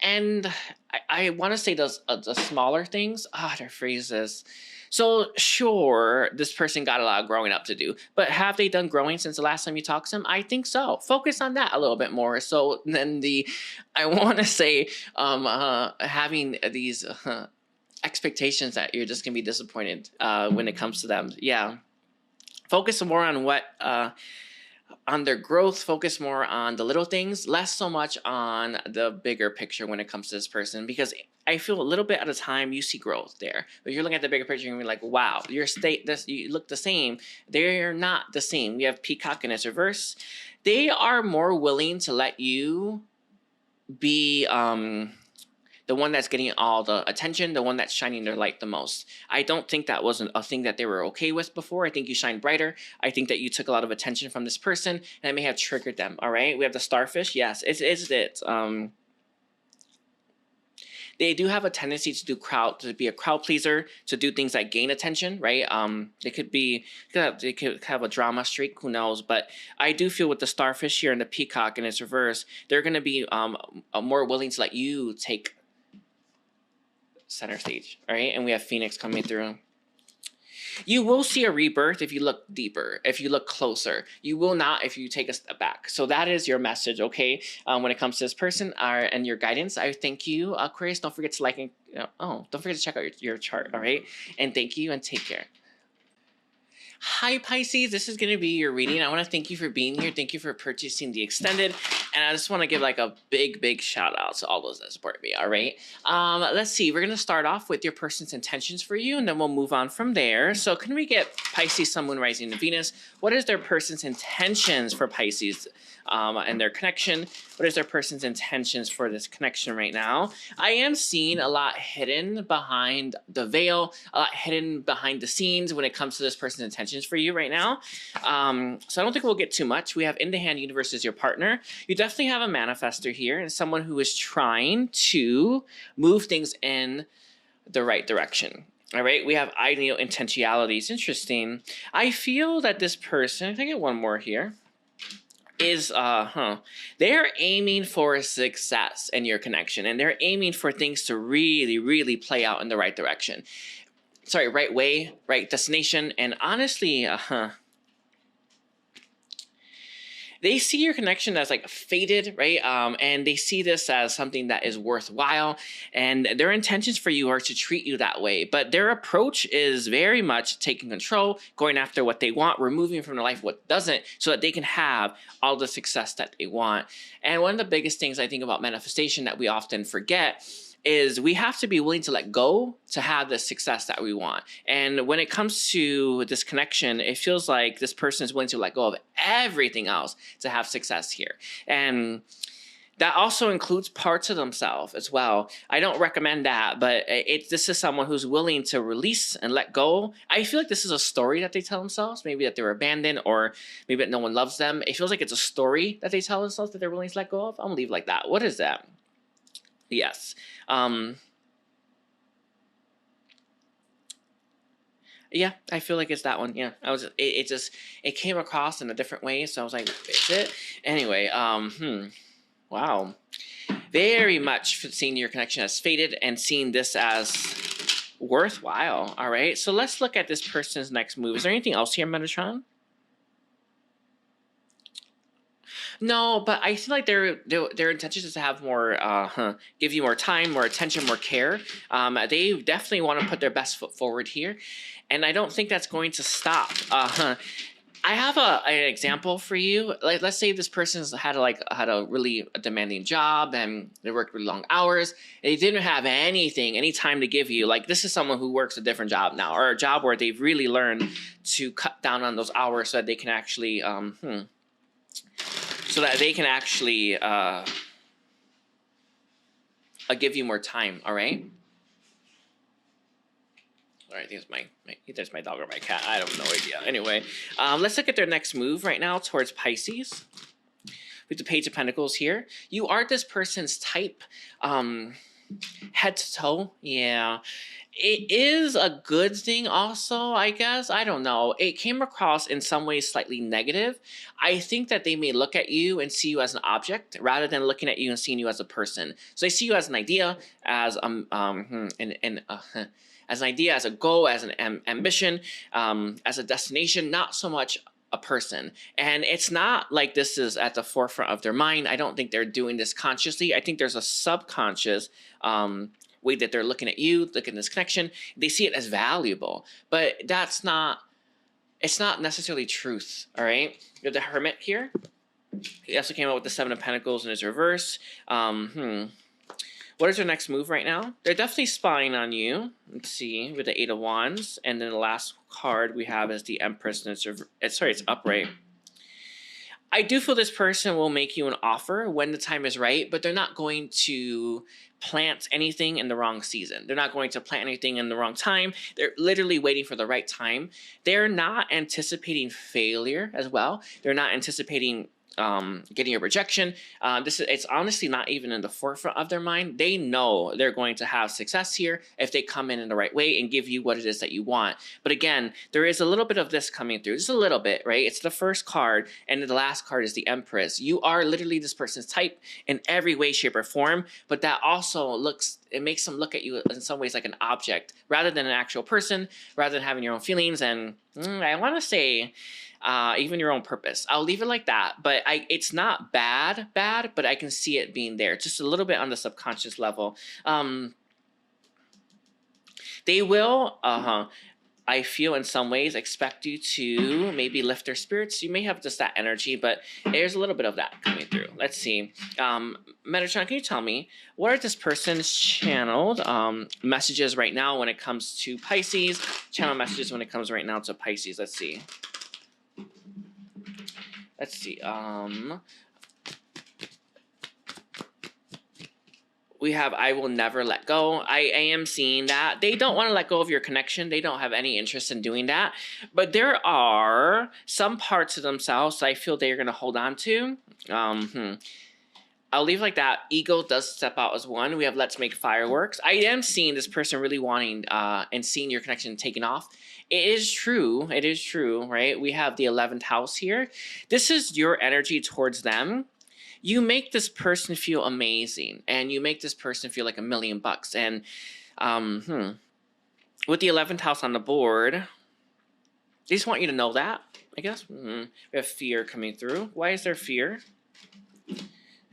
and I want to say the smaller things. Their phrases. So sure, this person got a lot of growing up to do, but have they done growing since the last time you talked to them? I think so. Focus on that a little bit more. So then I want to say having these expectations that you're just gonna be disappointed when it comes to them. Yeah, focus more on what on their growth. Focus more on the little things, less so much on the bigger picture when it comes to this person, because I feel a little bit at a time you see growth there, but you're looking at the bigger picture and you're like, wow, you look the same. They're not the same. We have Peacock in its reverse. They are more willing to let you be the one that's getting all the attention, the one that's shining their light the most. I don't think that wasn't a thing that they were okay with before. I think you shine brighter. I think that you took a lot of attention from this person, and it may have triggered them. All right, we have the starfish. Yes, it's it. They do have a tendency to be a crowd pleaser, to do things that gain attention, right? They could have a drama streak, who knows? But I do feel with the starfish here and the peacock in its reverse, they're going to be more willing to let you take center stage, all right? And we have Phoenix coming through. You will see a rebirth if you look deeper, if you look closer. You will not if you take a step back. So that is your message, okay? When it comes to this person and your guidance, I thank you, Aquarius. Don't forget to like and don't forget to check out your chart, all right? And thank you and take care. Hi Pisces, this is going to be your reading. I want to thank you for being here. Thank you for purchasing the extended. And I just want to give like a big shout out to all those that support me, all right? Let's see. We're going to start off with your person's intentions for you, and then we'll move on from there. So can we get Pisces, Sun, Moon, Rising, and Venus? What is their person's intentions for Pisces and their connection? What is their person's intentions for this connection right now? I am seeing a lot hidden behind the veil, a lot hidden behind the scenes when it comes to this person's intentions for you right now. So I don't think we'll get too much. We have in the hand universe as your partner. You definitely have a manifester here and someone who is trying to move things in the right direction. All right, we have ideal intentionalities. Interesting. I feel that this person, if I get one more here, is they're aiming for success in your connection, and they're aiming for things to really play out in the right direction. Sorry, right way, right destination. And honestly, they see your connection as like fated, right? And they see this as something that is worthwhile, and their intentions for you are to treat you that way. But their approach is very much taking control, going after what they want, removing from their life what doesn't, so that they can have all the success that they want. And one of the biggest things I think about manifestation that we often forget is we have to be willing to let go to have the success that we want. And when it comes to this connection, it feels like this person is willing to let go of everything else to have success here. And that also includes parts of themselves as well. I don't recommend that, but this is someone who's willing to release and let go. I feel like this is a story that they tell themselves, maybe that they were abandoned or maybe that no one loves them. It feels like it's a story that they tell themselves that they're willing to let go of. I'm gonna leave it like that. What is that? Yes. Yeah, I feel like it's that one. Yeah, it came across in a different way, so I was like, is it? Anyway, wow. Very much seeing your connection as fated and seeing this as worthwhile. All right, so let's look at this person's next move. Is there anything else here, Metatron? No, but I feel like their intention is to have more, give you more time, more attention, more care. They definitely want to put their best foot forward here, and I don't think that's going to stop. I have an example for you. Like, let's say this person's had a really demanding job and they worked really long hours. They didn't have any time to give you. Like, this is someone who works a different job now, or a job where they've really learned to cut down on those hours so that they can actually give you more time. All right. All right, I think there's my dog or my cat. I have no idea. Anyway, let's look at their next move right now towards Pisces. With the Page of Pentacles here, you are this person's type, head to toe. Yeah. It is a good thing also, I guess. I don't know. It came across in some ways slightly negative. I think that they may look at you and see you as an object rather than looking at you and seeing you as a person. So they see you as an idea, as as an idea, as a goal, as an ambition, as a destination, not so much a person. And it's not like this is at the forefront of their mind. I don't think they're doing this consciously. I think there's a subconscious way that they're looking at you, looking at this connection. They see it as valuable, but it's not necessarily truth. All right. You have the Hermit here. He also came out with the Seven of Pentacles in his reverse. What is their next move right now? They're definitely spying on you. Let's see, with the Eight of Wands. And then the last card we have is the Empress. And it's upright. I do feel this person will make you an offer when the time is right, but they're not going to plant anything in the wrong season. They're not going to plant anything in the wrong time. They're literally waiting for the right time. They're not anticipating failure as well. They're not anticipating getting a rejection. It's honestly not even in the forefront of their mind. They know they're going to have success here if they come in the right way and give you what it is that you want. But again, there is a little bit of this coming through, just a little bit, right? It's the first card, and the last card is the Empress. You are literally this person's type in every way, shape, or form, but that also it makes them look at you in some ways like an object rather than an actual person, rather than having your own feelings and I want to say even your own purpose. I'll leave it like that, but it's not bad, but I can see it being there just a little bit on the subconscious level. They will, I feel in some ways expect you to maybe lift their spirits. You may have just that energy, but there's a little bit of that coming through. Let's see. Metatron, can you tell me, what are this person's channeled messages right now when it comes to Pisces? Channel messages when it comes right now to Pisces. Let's see. Let's see. We have I will never let go. I am seeing that. They don't want to let go of your connection. They don't have any interest in doing that. But there are some parts of themselves that I feel they're going to hold on to. I'll leave like that. Ego does step out as one. We have let's make fireworks. I am seeing this person really wanting and seeing your connection taking off. It is true. It is true, right? We have the 11th house here. This is your energy towards them. You make this person feel amazing, and you make this person feel like $1 million. And with the 11th house on the board, they just want you to know that, I guess. We have fear coming through. Why is there fear?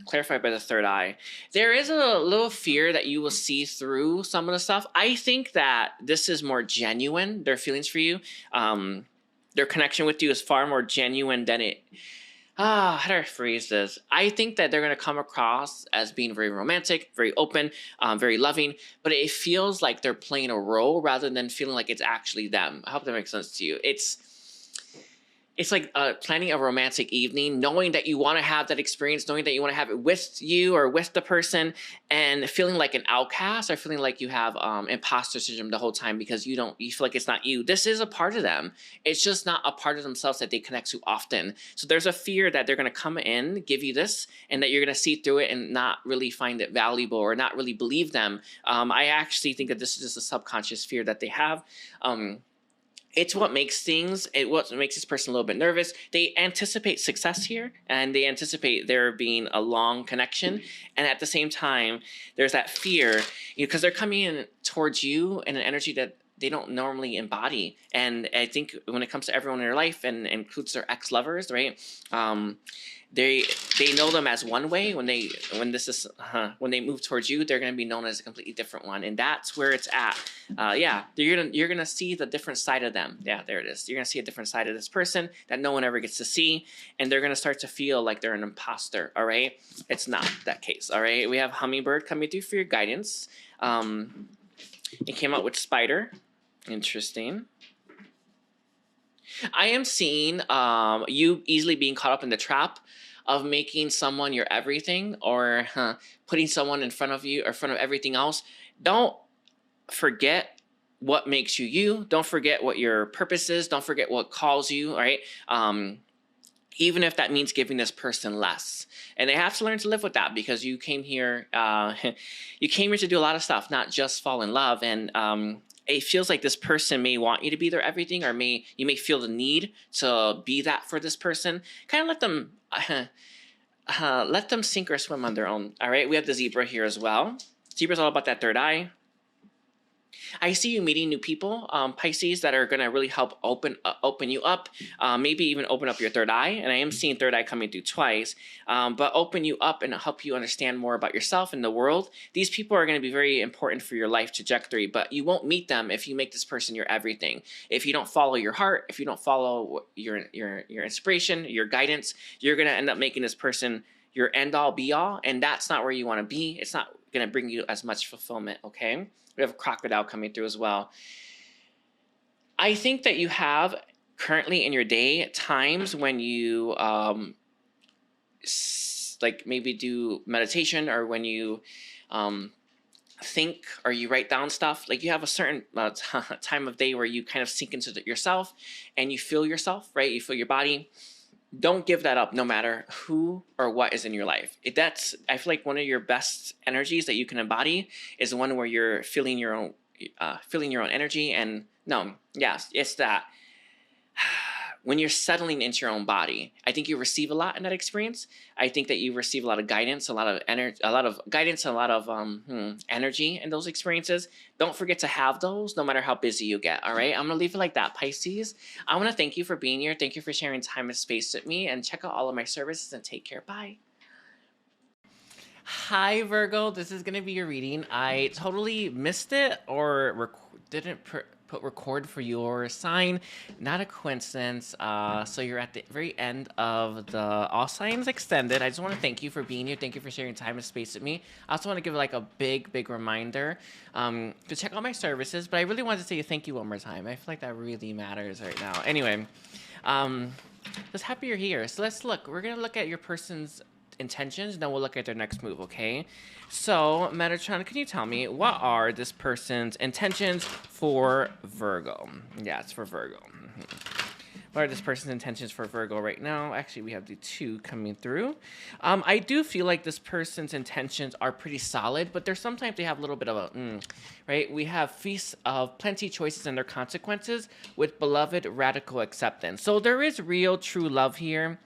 Clarified by the third eye. There is a little fear that you will see through some of the stuff. I think that this is more genuine, their feelings for you. Their connection with you is far more genuine than it... how do I phrase this? I think that they're going to come across as being very romantic, very open, very loving, but it feels like they're playing a role rather than feeling like it's actually them. I hope that makes sense to you. It's like planning a romantic evening, knowing that you want to have that experience, knowing that you want to have it with you or with the person, and feeling like an outcast or feeling like you have imposter syndrome the whole time because you feel like it's not you. This is a part of them. It's just not a part of themselves that they connect to often. So there's a fear that they're going to come in, give you this, and that you're going to see through it and not really find it valuable or not really believe them. I actually think that this is just a subconscious fear that they have. It's what makes what makes this person a little bit nervous. They anticipate success here, and they anticipate there being a long connection. And at the same time, there's that fear, because they're coming in towards you in an energy that they don't normally embody. And I think when it comes to everyone in their life, and includes their ex-lovers, right? They know them as one way. When they move towards you, they're going to be known as a completely different one, and that's where it's at. You're gonna see the different side of them. Yeah, there it is. You're gonna see a different side of this person that no one ever gets to see, and they're gonna start to feel like they're an imposter. All right, it's not that case. All right, we have Hummingbird coming through for your guidance. It came out with Spider. Interesting. I am seeing you easily being caught up in the trap of making someone your everything, or putting someone in front of you or in front of everything else. Don't forget what makes you you. Don't forget what your purpose is. Don't forget what calls you, all right? Even if that means giving this person less. And they have to learn to live with that, because you came here to do a lot of stuff, not just fall in love. And it feels like this person may want you to be their everything, or you may feel the need to be that for this person. Kind of let them sink or swim on their own. All right, we have the Zebra here as well. Zebra's all about that third eye. I see you meeting new people, Pisces, that are going to really help open you up, maybe even open up your third eye. And I am seeing third eye coming through twice, but open you up and help you understand more about yourself and the world. These people are going to be very important for your life trajectory, but you won't meet them if you make this person your everything. If you don't follow your heart, if you don't follow your inspiration, your guidance, you're going to end up making this person your end all be all, and that's not where you want to be. It's not going to bring you as much fulfillment, okay? We have a Crocodile coming through as well. I think that you have currently in your day times when you like maybe do meditation, or when you think or you write down stuff, like you have a certain time of day where you kind of sink into yourself and you feel yourself, right? You feel your body. Don't give that up no matter who or what is in your life. That's, I feel like one of your best energies that you can embody is the one where you're feeling your own energy. And no, yes, it's that when you're settling into your own body, I think you receive a lot in that experience. I think that you receive a lot of guidance, a lot of guidance, a lot of energy in those experiences. Don't forget to have those, no matter how busy you get. All right, I'm gonna leave it like that, Pisces. I want to thank you for being here. Thank you for sharing time and space with me. And check out all of my services and take care. Bye. Hi, Virgo. This is going to be your reading. I totally missed it or didn't put record for your sign. Not a coincidence. So you're at the very end of the All Signs Extended. I just want to thank you for being here. Thank you for sharing time and space with me. I also want to give like a big reminder to check out my services. But I really wanted to say thank you one more time. I feel like that really matters right now. Anyway, just happy you're here. So let's look. We're going to look at your person's intentions, then we'll look at their next move, okay? So, Metatron, can you tell me what are this person's intentions for Virgo? Yeah, it's for Virgo. What are this person's intentions for Virgo right now? Actually, we have the 2 coming through. I do feel like this person's intentions are pretty solid, but there's sometimes they have a little bit of a, right? We have feasts of plenty choices and their consequences with beloved radical acceptance. So there is real, true love here.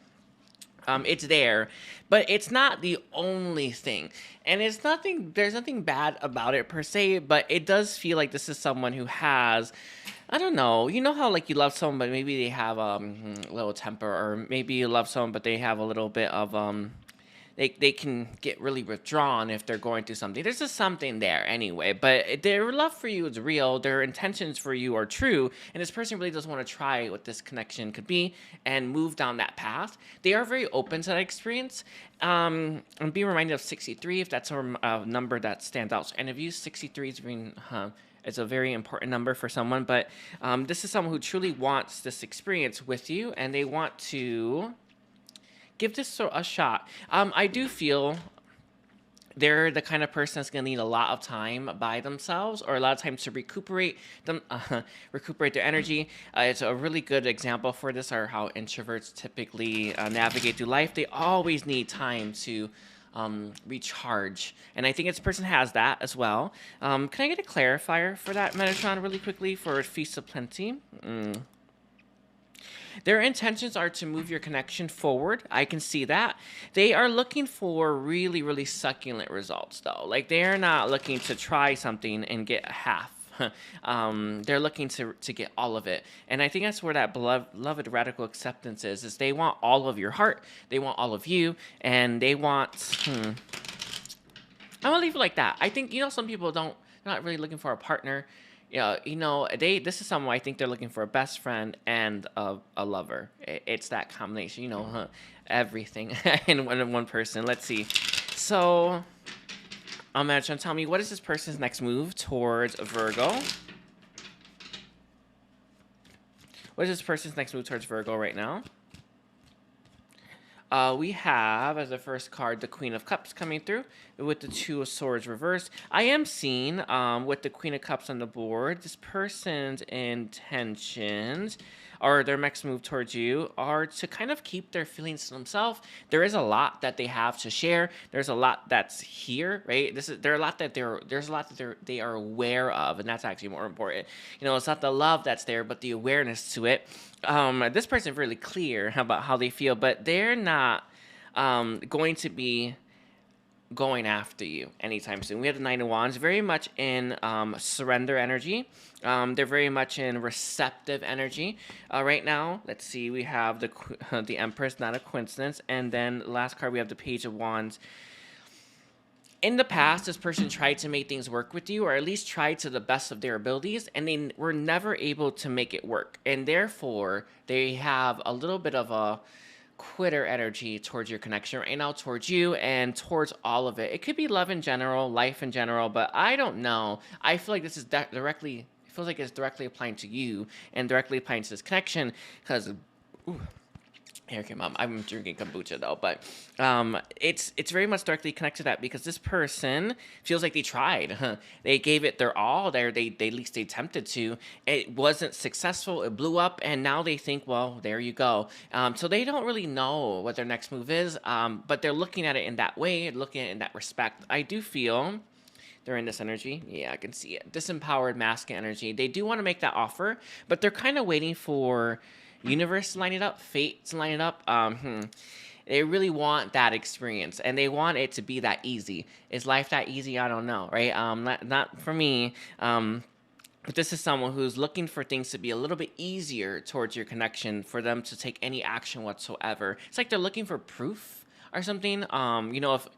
It's there, but it's not the only thing. And there's nothing bad about it per se, but it does feel like this is someone who has, I don't know, you know how like you love someone, but maybe they have a little temper, or maybe you love someone, but they have a little bit of, they can get really withdrawn if they're going through something. There's just something there anyway, but their love for you is real. Their intentions for you are true. And this person really does want to try what this connection could be and move down that path. They are very open to that experience. And be reminded of 63 if that's a number that stands out. And if you 63 is being, it's a very important number for someone, but this is someone who truly wants this experience with you, and they want to give this a shot. I do feel they're the kind of person that's going to need a lot of time by themselves, or a lot of time to recuperate their energy. It's a really good example for this, or how introverts typically navigate through life. They always need time to recharge, and I think this person has that as well. Can I get a clarifier for that, Metatron, really quickly, for Feast of Plenty? Their intentions are to move your connection forward. I can see that. They are looking for really, really succulent results, though. Like, they're not looking to try something and get half. They're looking to get all of it. And I think that's where that beloved radical acceptance is they want all of your heart. They want all of you. And they want... I'm going to leave it like that. I think, some people not really looking for a partner. This is someone I think they're looking for a best friend and a lover. It's that combination, everything in one person. Let's see. So, Metatron, tell me, what is this person's next move towards Virgo? What is this person's next move towards Virgo right now? We have, as the first card, the Queen of Cups coming through with the 2 of Swords reversed. I am seeing, with the Queen of Cups on the board, this person's intentions, or their next move towards you, are to kind of keep their feelings to themselves. There is a lot that they have to share. There's a lot that's here, right? There's a lot that they are aware of, and that's actually more important. It's not the love that's there, but the awareness to it. This person is really clear about how they feel, but they're not going to be going after you anytime soon. We have the 9 of Wands, very much in surrender energy. They're very much in receptive energy right now. Let's see, we have the Empress, not a coincidence, and then last card we have the Page of Wands. In the past, this person tried to make things work with you, or at least tried to the best of their abilities, and they were never able to make it work. And therefore, they have a little bit of a quitter energy towards your connection right now, towards you, and towards all of it. It could be love in general, life in general, but I don't know. I feel like this is it feels like it's directly applying to you and directly applying to this connection, because Here came up. I'm drinking kombucha though, but it's very much directly connected to that because this person feels like they tried. Huh? They gave it their all. They at least they attempted to. It wasn't successful. It blew up, and now they think, well, there you go. So they don't really know what their next move is. But they're looking at it in that way, looking at it in that respect. I do feel they're in this energy. Yeah, I can see it. Disempowered masculine energy. They do want to make that offer, but they're kind of waiting for universe to line it up, fate to line it up. They really want that experience, and they want it to be that easy. Is life that easy? I don't know, right? Not for me. But this is someone who's looking for things to be a little bit easier towards your connection, for them to take any action whatsoever. It's like they're looking for proof or something. If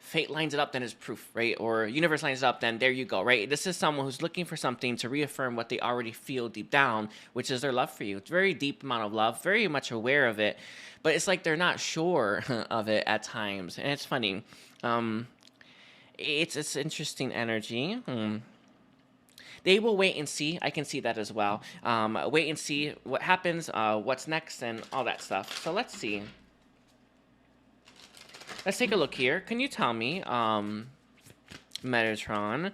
fate lines it up, then it's proof, right? Or universe lines it up, then there you go, right? This is someone who's looking for something to reaffirm what they already feel deep down, which is their love for you. It's a very deep amount of love, very much aware of it, but it's like they're not sure of it at times, and it's funny. It's interesting energy. They will wait and see. I can see that as well. Wait and see what happens, what's next, and all that stuff. So let's see. Let's take a look here. Can you tell me, Metatron,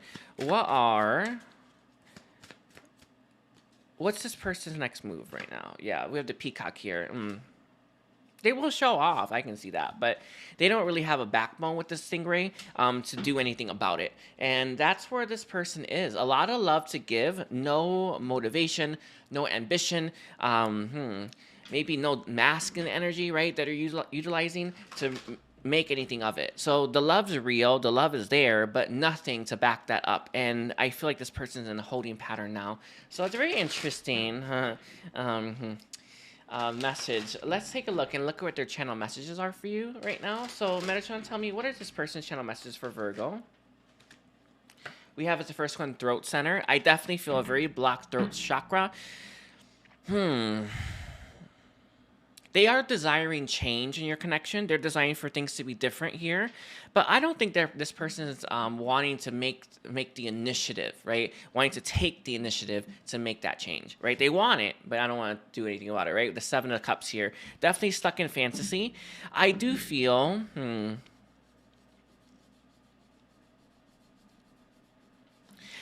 what's this person's next move right now? Yeah, we have the peacock here. They will show off, I can see that, but they don't really have a backbone with this stingray to do anything about it. And that's where this person is. A lot of love to give, no motivation, no ambition, maybe no masculine energy, right, that are utilizing to make anything of it. So the love's real, the love is there, but nothing to back that up. And I feel like this person's in a holding pattern now. So it's very interesting message. Let's take a look and look at what their channel messages are for you right now. So Metatron, tell me, what are this person's channel messages for Virgo? We have as the first one, throat center. I definitely feel a very blocked throat chakra. They are desiring change in your connection. They're desiring for things to be different here. But I don't think this person is wanting to make the initiative, right? Wanting to take the initiative to make that change, right? They want it, but I don't want to do anything about it, right? The Seven of Cups here. Definitely stuck in fantasy. I do feel...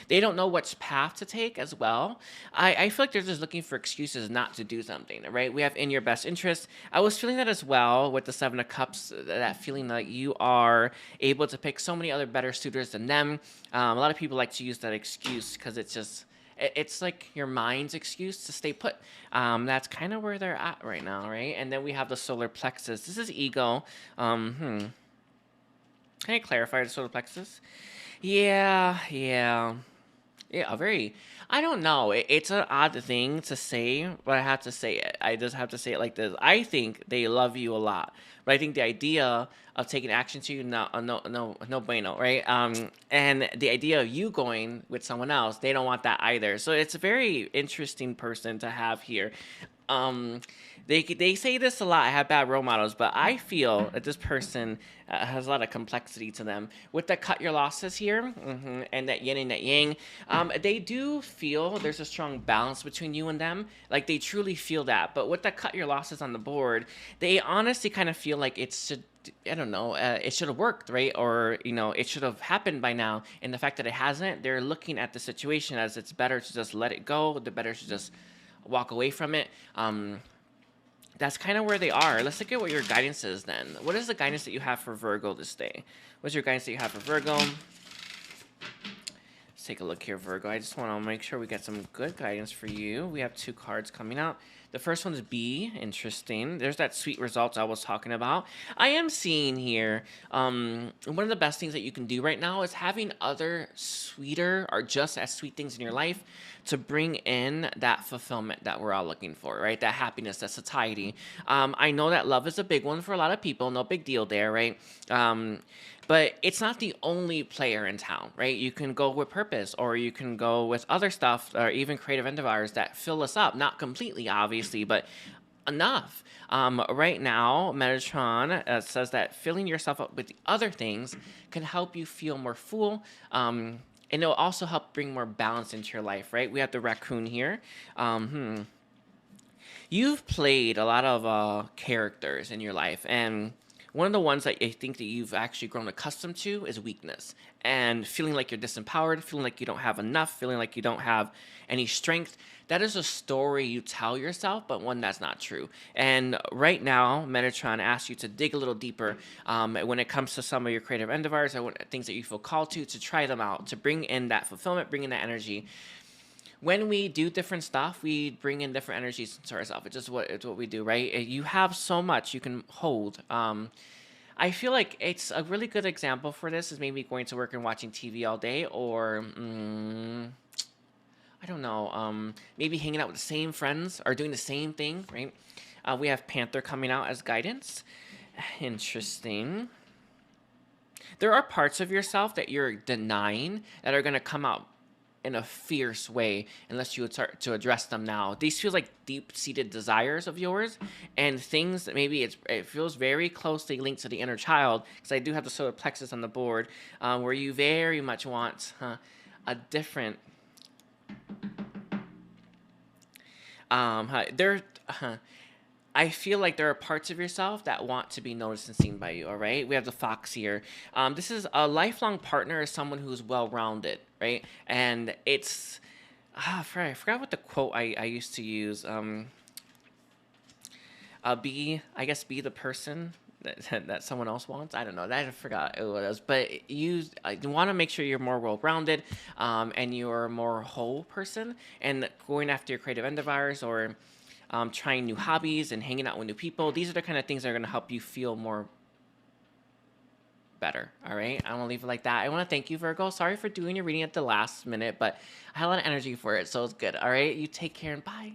They don't know which path to take as well. I feel like they're just looking for excuses not to do something, right? We have in your best interest. I was feeling that as well with the Seven of Cups, that feeling that you are able to pick so many other better suitors than them. A lot of people like to use that excuse because it's like your mind's excuse to stay put. That's kind of where they're at right now, right? And then we have the solar plexus. This is ego. Can I clarify the solar plexus? Yeah. I don't know. It's an odd thing to say, but I have to say it. I just have to say it like this. I think they love you a lot, but I think the idea of taking action to you, no bueno, right? And the idea of you going with someone else, they don't want that either. So it's a very interesting person to have here. They say this a lot. I have bad role models, but I feel that this person has a lot of complexity to them. With the cut your losses here, and that yin and that yang, they do feel there's a strong balance between you and them. Like, they truly feel that. But with the cut your losses on the board, they honestly kind of feel like it should have worked, right? Or, it should have happened by now. And the fact that it hasn't, they're looking at the situation as it's better to just let it go. The better to just walk away from it. That's kind of where they are. Let's look at what your guidance is then. What is the guidance that you have for Virgo this day? What's your guidance that you have for Virgo? Let's take a look here, Virgo. I just want to make sure we get some good guidance for you. We have 2 cards coming out. The first one is B. Interesting. There's that sweet results I was talking about. I am seeing here, one of the best things that you can do right now is having other sweeter or just as sweet things in your life to bring in that fulfillment that we're all looking for, right? That happiness, that satiety. I know that love is a big one for a lot of people. No big deal there, right? But it's not the only player in town, right? You can go with purpose, or you can go with other stuff, or even creative endeavors that fill us up. Not completely, obviously, but enough. Right now, Metatron says that filling yourself up with the other things can help you feel more full, and it'll also help bring more balance into your life, right? We have the raccoon here. You've played a lot of characters in your life, and one of the ones that I think that you've actually grown accustomed to is weakness and feeling like you're disempowered, feeling like you don't have enough, feeling like you don't have any strength. That is a story you tell yourself, but one that's not true. And right now, Metatron asks you to dig a little deeper when it comes to some of your creative endeavors or things that you feel called to try them out, to bring in that fulfillment, bring in that energy. When we do different stuff, we bring in different energies into ourselves. It's what we do, right? You have so much you can hold. I feel like it's a really good example for this is maybe going to work and watching TV all day, or I don't know, maybe hanging out with the same friends or doing the same thing, right? We have Panther coming out as guidance. Interesting. There are parts of yourself that you're denying that are going to come out in a fierce way unless you would start to address them now. These feel like deep-seated desires of yours and things that maybe it feels very closely linked to the inner child, because I do have the solar plexus on the board, where you very much want a different there I feel like there are parts of yourself that want to be noticed and seen by you, all right? We have the fox here. This is a lifelong partner, is someone who's well-rounded, right? And it's... I forgot what the quote I used to use. Be the person that someone else wants. I don't know. I forgot what it was. But you want to make sure you're more well-rounded and you're a more whole person. And going after your creative endeavors or... trying new hobbies and hanging out with new people. These are the kind of things that are going to help you feel more better. All right. I want to leave it like that. I want to thank you, Virgo. Sorry for doing your reading at the last minute, but I had a lot of energy for it, so it's good. All right. You take care and bye.